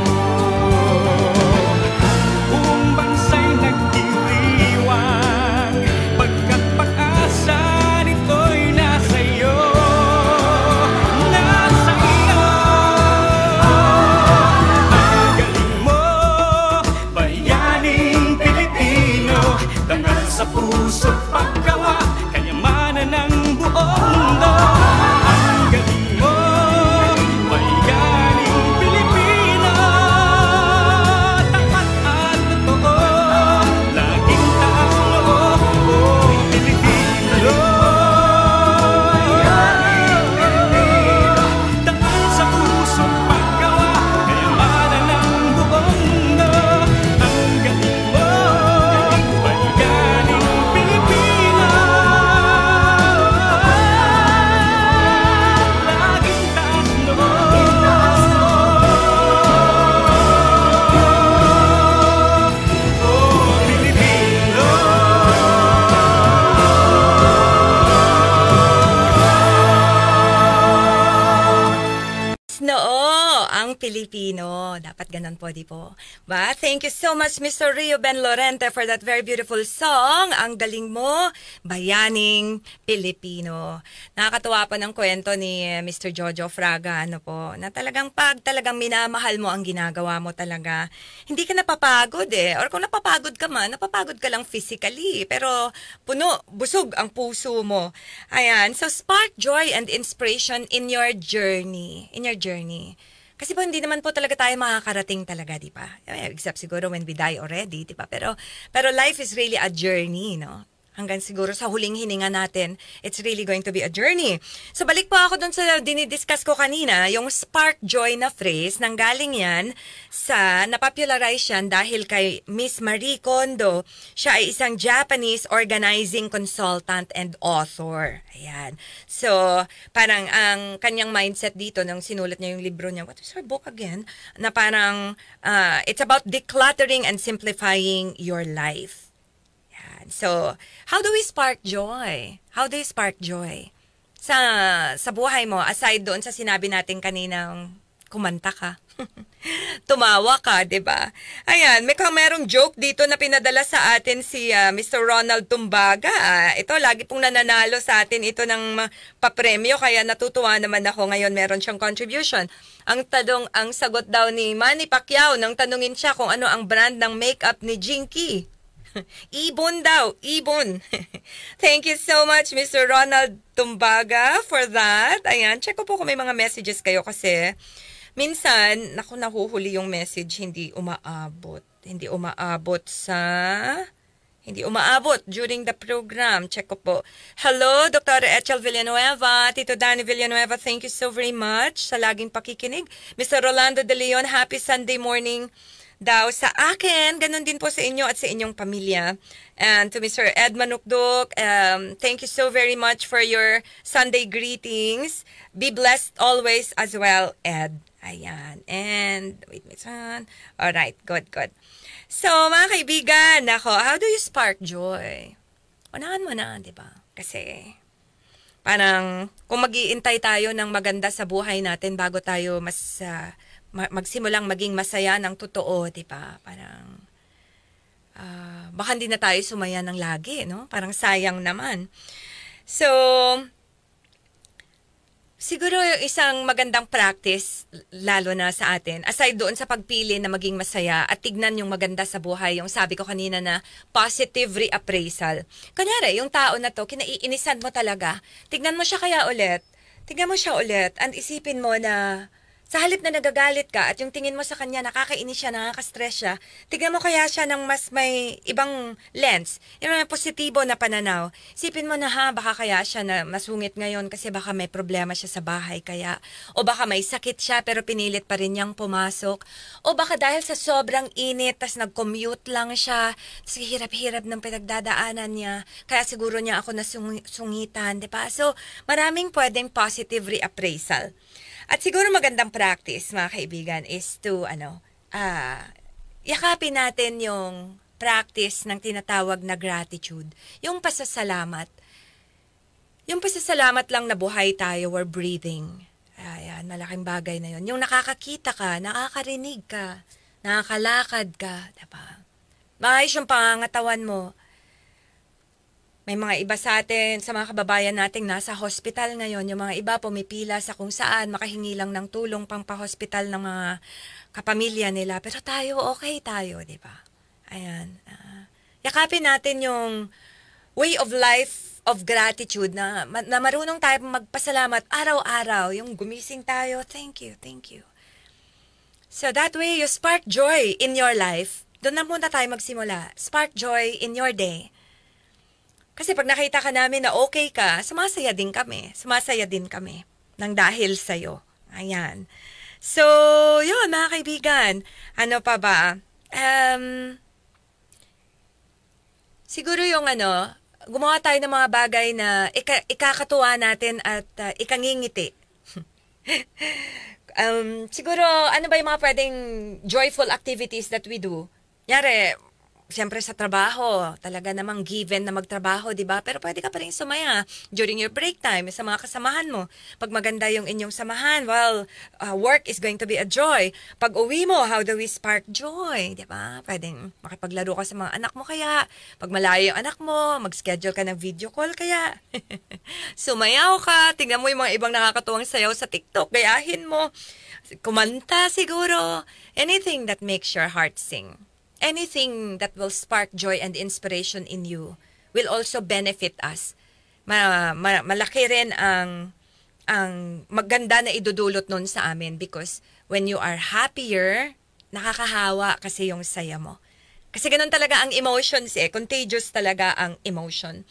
Pilipino. Dapat ganun po, di po. Ba? Thank you so much, Mr. Rio Ben Lorente, for that very beautiful song. Ang galing mo, Bayaning Pilipino. Nakakatuwa po ng kwento ni Mr. Jojo Fraga, ano po, na talagang talagang minamahal mo ang ginagawa mo talaga, hindi ka napapagod eh. Or kung napapagod ka man, napapagod ka lang physically. Pero busog ang puso mo. Ayan. So, spark joy and inspiration in your journey. Kasi po hindi naman po talaga tayo makakarating talaga, di ba? Except siguro when we die already, di ba? Pero life is really a journey, no? Hanggang siguro sa huling hininga natin, it's really going to be a journey. So balik po ako dun sa dinidiscuss ko kanina, yung spark joy na phrase, nanggaling yan sa napopularize yan dahil kay Miss Marie Kondo. Siya ay isang Japanese organizing consultant and author. Ayan. So, parang ang kanyang mindset dito nang sinulat niya yung libro niya, what is her book again? Na parang, it's about decluttering and simplifying your life. So, how do we spark joy? How do you spark joy? Sa buhay mo, aside doon sa sinabi natin kaninang kumanta ka. Tumawa ka, 'di ba? Ayan, merong joke dito na pinadala sa atin si Mr. Ronald Tumbaga. Ito, lagi pong nananalo sa atin ito ng papremyo, kaya natutuwa naman ako ngayon meron siyang contribution. Ang sagot daw ni Manny Pacquiao nang tanungin siya kung ano ang brand ng makeup ni Jinky. Ibon daw, Ibon. Thank you so much, Mr. Ronald Tumbaga, for that. Ayan, check ko po kung may mga messages kayo kasi minsan, nahuhuli yung message, hindi umaabot. Hindi umaabot during the program. Check ko po. Hello, Dr. Echel Villanueva, Tito Danny Villanueva, thank you so very much sa laging pakikinig. Mr. Rolando De Leon, happy Sunday morning daw sa akin, ganun din po sa inyo at sa inyong pamilya. And to Mr. Ed Manukduk, thank you so very much for your Sunday greetings. Be blessed always as well, Ed. Ayan. And, wait, alright, good. So, mga kaibigan, how do you spark joy? Unahan mo na, di ba? Kasi, parang, kung mag-iintay tayo ng maganda sa buhay natin bago tayo magsimulang maging masaya ng totoo, di ba? Parang, baka hindi na tayo sumaya ng lagi, no? Parang sayang naman. So, siguro yung isang magandang practice, lalo na sa atin, aside doon sa pagpili na maging masaya at tignan yung maganda sa buhay, yung sabi ko kanina na positive reappraisal. Kunyari, yung tao na to, kinaiinisan mo talaga, tignan mo siya ulit, and isipin mo na, sa halip na nagagalit ka at yung tingin mo sa kanya, nakakainis siya, nakaka-stress siya, tignan mo kaya siya ng mas may ibang lens, yung may positibo na pananaw. Isipin mo na baka kaya siya na masungit ngayon kasi baka may problema siya sa bahay kaya, o baka may sakit siya pero pinilit pa rin niyang pumasok, o baka dahil sa sobrang init, tas nag-commute lang siya, tas hirap-hirap ng pinagdadaanan niya, kaya siguro niya ako nasungitan, diba? So, maraming pwedeng positive reappraisal. At siguro magandang practice, mga kaibigan, is to, yakapin natin yung practice ng tinatawag na gratitude. Yung pasasalamat. Yung pasasalamat lang na buhay tayo, we're breathing. Ayan, malaking bagay na yun. Yung nakakakita ka, nakakarinig ka, nakakalakad ka, diba? Maayos yung pangangatawan mo. May mga iba sa atin, sa mga kababayan nating nasa hospital ngayon, yung mga iba pumipila sa kung saan, makahingi lang ng tulong pang pa-hospital ng mga kapamilya nila. Pero tayo, okay tayo, di ba? Ayan. Yakapin natin yung way of life of gratitude na marunong tayo magpasalamat araw-araw. Yung gumising tayo, thank you. So that way, you spark joy in your life. Doon na muna tayo magsimula. Spark joy in your day. Kasi pag nakita ka namin na okay ka, sumasaya din kami nang dahil sa'yo. Ayan. So, yun mga kaibigan. Ano pa ba? Siguro yung gumawa tayo ng mga bagay na ikakatuwa natin at ikangingiti. Siguro, ano ba yung mga pwedeng joyful activities that we do? Yari, siyempre sa trabaho, talaga namang given na magtrabaho, di ba? Pero pwede ka pa rin sumaya during your break time sa mga kasamahan mo. Pag maganda yung inyong samahan, well, work is going to be a joy. Pag uwi mo, how do we spark joy? Di ba? Pwedeng makipaglaro ka sa mga anak mo kaya. Pag malayo yung anak mo, mag-schedule ka ng video call kaya. Sumayaw ka, tingnan mo yung mga ibang nakakatuwang sayaw sa TikTok, gayahin mo. Kumanta siguro. Anything that makes your heart sing. Anything that will spark joy and inspiration in you will also benefit us. Malaki rin ang maganda na idudulot nun sa amin because when you are happier, nakakahawa kasi yung saya mo. Kasi ganun talaga ang emotions contagious talaga ang emotion.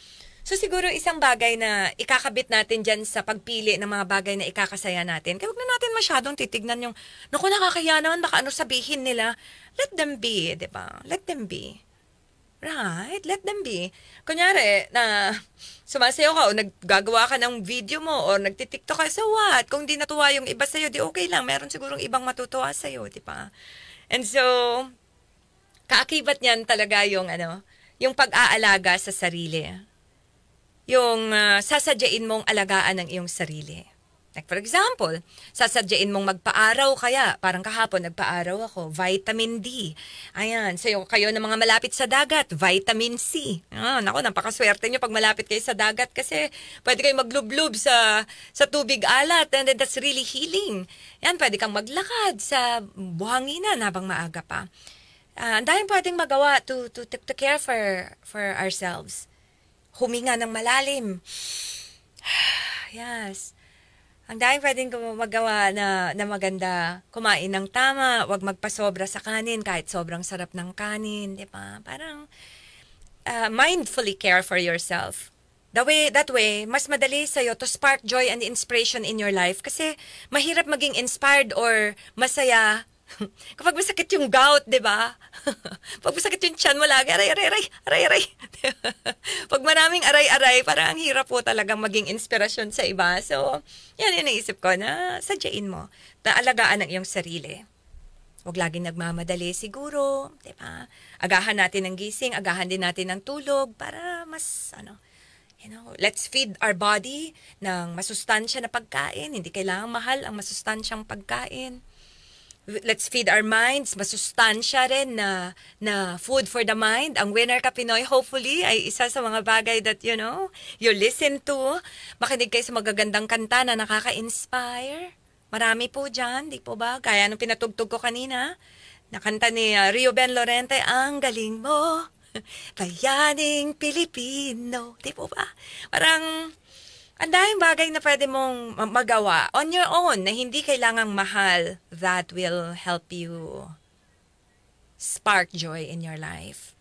So siguro isang bagay na ikakabit natin dyan sa pagpili ng mga bagay na ikakasaya natin. Kaya huwag na natin masyadong titignan yung, naku, nakakaya naman, baka ano sabihin nila. Let them be, di ba? Let them be. Right? Let them be. Kunyari, na sumasayaw ka o naggagawa ka ng video mo o nagtitiktok ka, so what? Kung di natuwa yung iba sa'yo, di okay lang. Meron sigurong ibang matutuwa sa'yo, di ba? And so, kaakibat niyan talaga yung, yung pag-aalaga sa sarili. Yung sasadyain mong alagaan ng iyong sarili. Like for example, sasadyain mong magpaaraw kaya, parang kahapon nagpaaraw ako, vitamin D. Ayan, so kayo na mga malapit sa dagat, vitamin C. Naku, napakaswerte nyo pag malapit kayo sa dagat kasi pwede kayo maglublub sa tubig alat and that's really healing. Yan, pwede kang maglakad sa buhanginan habang maaga pa. Ang daming pwedeng magawa to care for ourselves. Huminga ng malalim. Yes. Ang daming pwedeng magawa na maganda. Kumain ng tama, huwag magpasobra sa kanin kahit sobrang sarap ng kanin, di ba? Parang mindfully care for yourself. That way, mas madali sa'yo to spark joy and inspiration in your life kasi mahirap maging inspired or masaya kapag masakit yung gout, di ba? Pag masakit yung tiyan mo lagi, aray. Pag maraming aray-aray, parang ang hirap po talagang maging inspirasyon sa iba. So, yan yung naisip ko na sadyain mo, na alagaan ang iyong sarili. Huwag laging nagmamadali siguro, di ba? Agahan natin ang gising, agahan din natin ang tulog para mas, let's feed our body ng masustansya na pagkain. Hindi kailangang mahal ang masustansyang pagkain. Let's feed our minds, masustansya rin na food for the mind. Ang Winner Ka Pinoy, hopefully, ay isa sa mga bagay that, you listen to. Makinig kayo sa magagandang kanta na nakaka-inspire. Marami po dyan, di po ba? Kaya nung pinatugtog ko kanina, nakanta ni Rio Ben Lorente, ang galing mo, bayaning Pilipino. Di po ba? Parang ang daming bagay na pwede mong magawa on your own na hindi kailangang mahal that will help you spark joy in your life.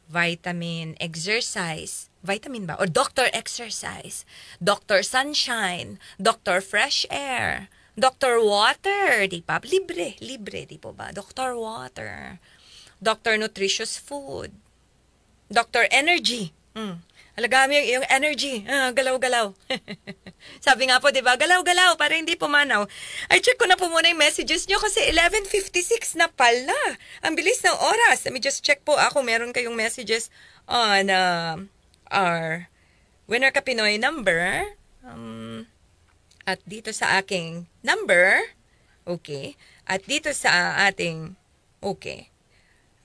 Vitamin exercise. Vitamin ba? O Dr. Exercise. Dr. Sunshine. Dr. Fresh Air. Dr. Water. Di ba? Libre, di po ba? Dr. Water. Dr. Nutritious Food. Dr. Energy. Alagaan mo yung energy. Galaw-galaw. Sabi nga po, di ba? Galaw-galaw para hindi pumanaw. Ay, check ko na po muna yung messages nyo kasi 11:56 na pala. Ang bilis ng oras. Let me just check po ako. Meron kayong messages on our Winner Ka Pinoy number. At dito sa aking number. Okay. At dito sa ating okay.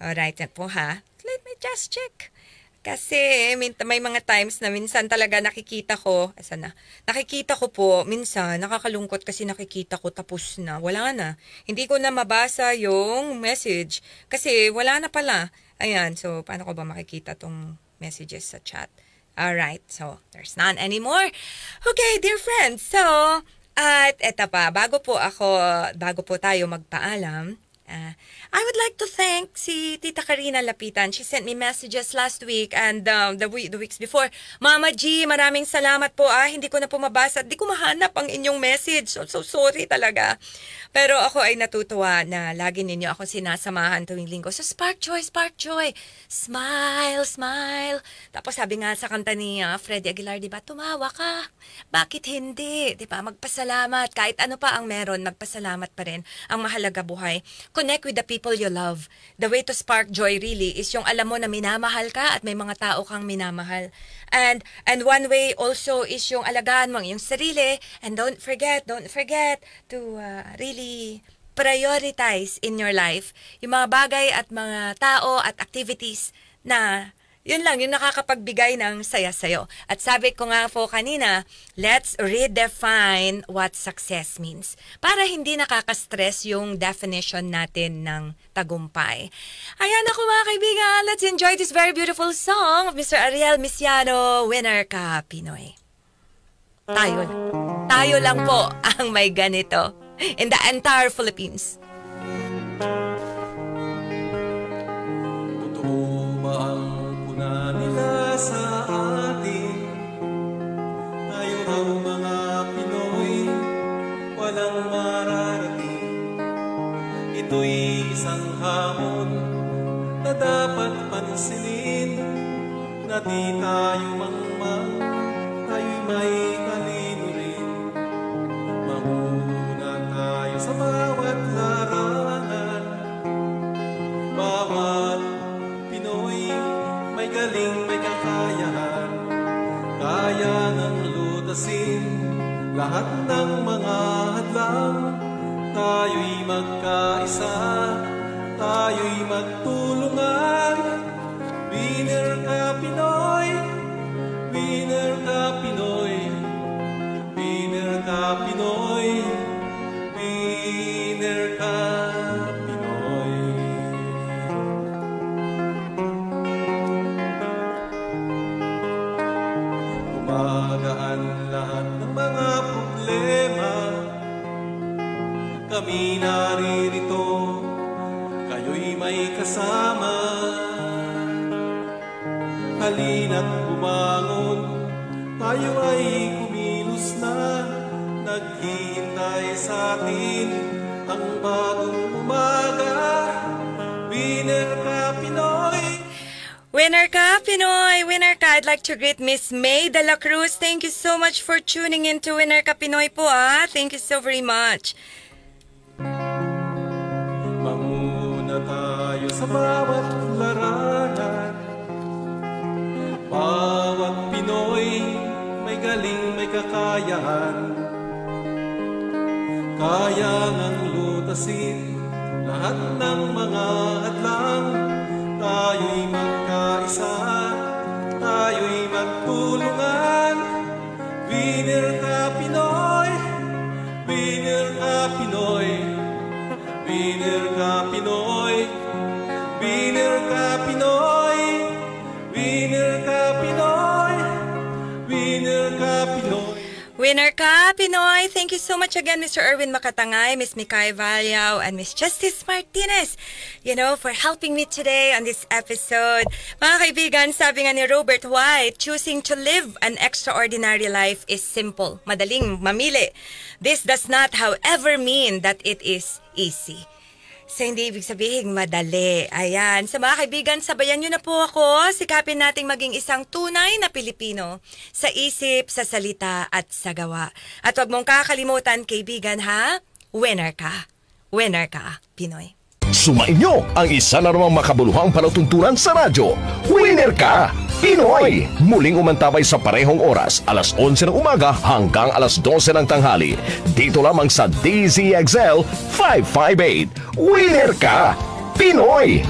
Alright, yan po ha. Let me just check. Kasi may mga times na minsan talaga nakikita ko po, minsan nakakalungkot kasi nakikita ko tapos na, wala na. Hindi ko na mabasa yung message kasi wala na pala. Ayan, so paano ko ba makikita tong messages sa chat? Alright, so there's none anymore. Okay, dear friends, so at eto pa, bago po tayo magpaalam, I would like to thank si Tita Karina Lapitan. She sent me messages last week and the weeks before. Mama G, maraming salamat po. Hindi ko na po mabasa. Di ko mahanap ang inyong message. So sorry talaga. Pero ako ay natutuwa na lagi ninyo ako sinasamahan tuwing linggo. So spark joy, spark joy. Smile, smile. Tapos sabi nga sa kanta ni Freddie Aguilar, di ba, tumawa ka. Bakit hindi? Di ba, magpasalamat. Kahit ano pa ang meron, magpasalamat pa rin. Ang mahalaga buhay. connect with the people you love. The way to spark joy really is yung alam mo na minamahal ka at may mga tao kang minamahal. And one way also is yung alagaan mo yung sarili, and don't forget to really prioritize in your life yung mga bagay at mga tao at activities na yun lang, yung nakakapagbigay ng saya sa'yo. At sabi ko nga po kanina, let's redefine what success means. Para hindi nakaka-stress yung definition natin ng tagumpay. Ayan ako mga kaibigan, let's enjoy this very beautiful song of Mr. Ariel Misiano, Winner Ka Pinoy. Tayo lang po ang may ganito in the entire Philippines.
Totoo ba ang puna nila sa atin? Tayo raw mga Pinoy, walang mararating. Ito'y isang hamon na dapat pansinin, na di tayo mangmang, tayo'y may talino rin. Manguna tayo sa bawat larangan, bawat Pinoy may galing, may kakayahan, kaya nang lutasin lahat ng mga hadlang. Tayo'y magkaisa, tayo'y magtulungan. Winner ka Pinoy, winner ka Pinoy, winner ka Pinoy, winner ka Pinoy. Gumagaan lahat ng mga problema, kami naririto, kayo'y may kasama. Halina't bumangon, tayo ay kumilos na, naghihintay sa atin ang bagong umaga. Winner ka Pinoy,
Winner ka, Pinoy! Winner ka! I'd like to greet Miss May de la Cruz. Thank you so much for tuning in to Winner ka, Pinoy po, ah. Thank you so very much.
manguna tayo sa bawat larangan. Bawat Pinoy may galing, may kakayahan, kaya ngang lutasin lahat ng mga hadlang. Tayo'y magkaisa, tayo'y magtulungan. Winner ka Pinoy, winner ka Pinoy, winner ka Pinoy, winner ka Pinoy, winner ka Pinoy, winner ka Pinoy.
Winner ka, Pinoy! Thank you so much again, Mr. Erwin Makatangay, Miss Mikay Valyao, and Miss Justice Martinez, for helping me today on this episode. Mga kaibigan, sabi nga ni Robert White, choosing to live an extraordinary life is simple. Madaling mamili. This does not, however, mean that it is easy. So, hindi ibig sabihin madali. Ayan. Sa mga kaibigan, sabayan nyo na po ako. Sikapin nating maging isang tunay na Pilipino sa isip, sa salita, at sa gawa. At huwag mong kakalimutan, kaibigan, ha? Winner ka. Winner ka, Pinoy.
Sumainyo ang isa na namang makabuluhang palatuntunan sa radyo. Winner ka, Pinoy! Muling umantabay sa parehong oras, alas 11 ng umaga hanggang alas 12 ng tanghali. Dito lamang sa DZXL 558. Winner ka, Pinoy!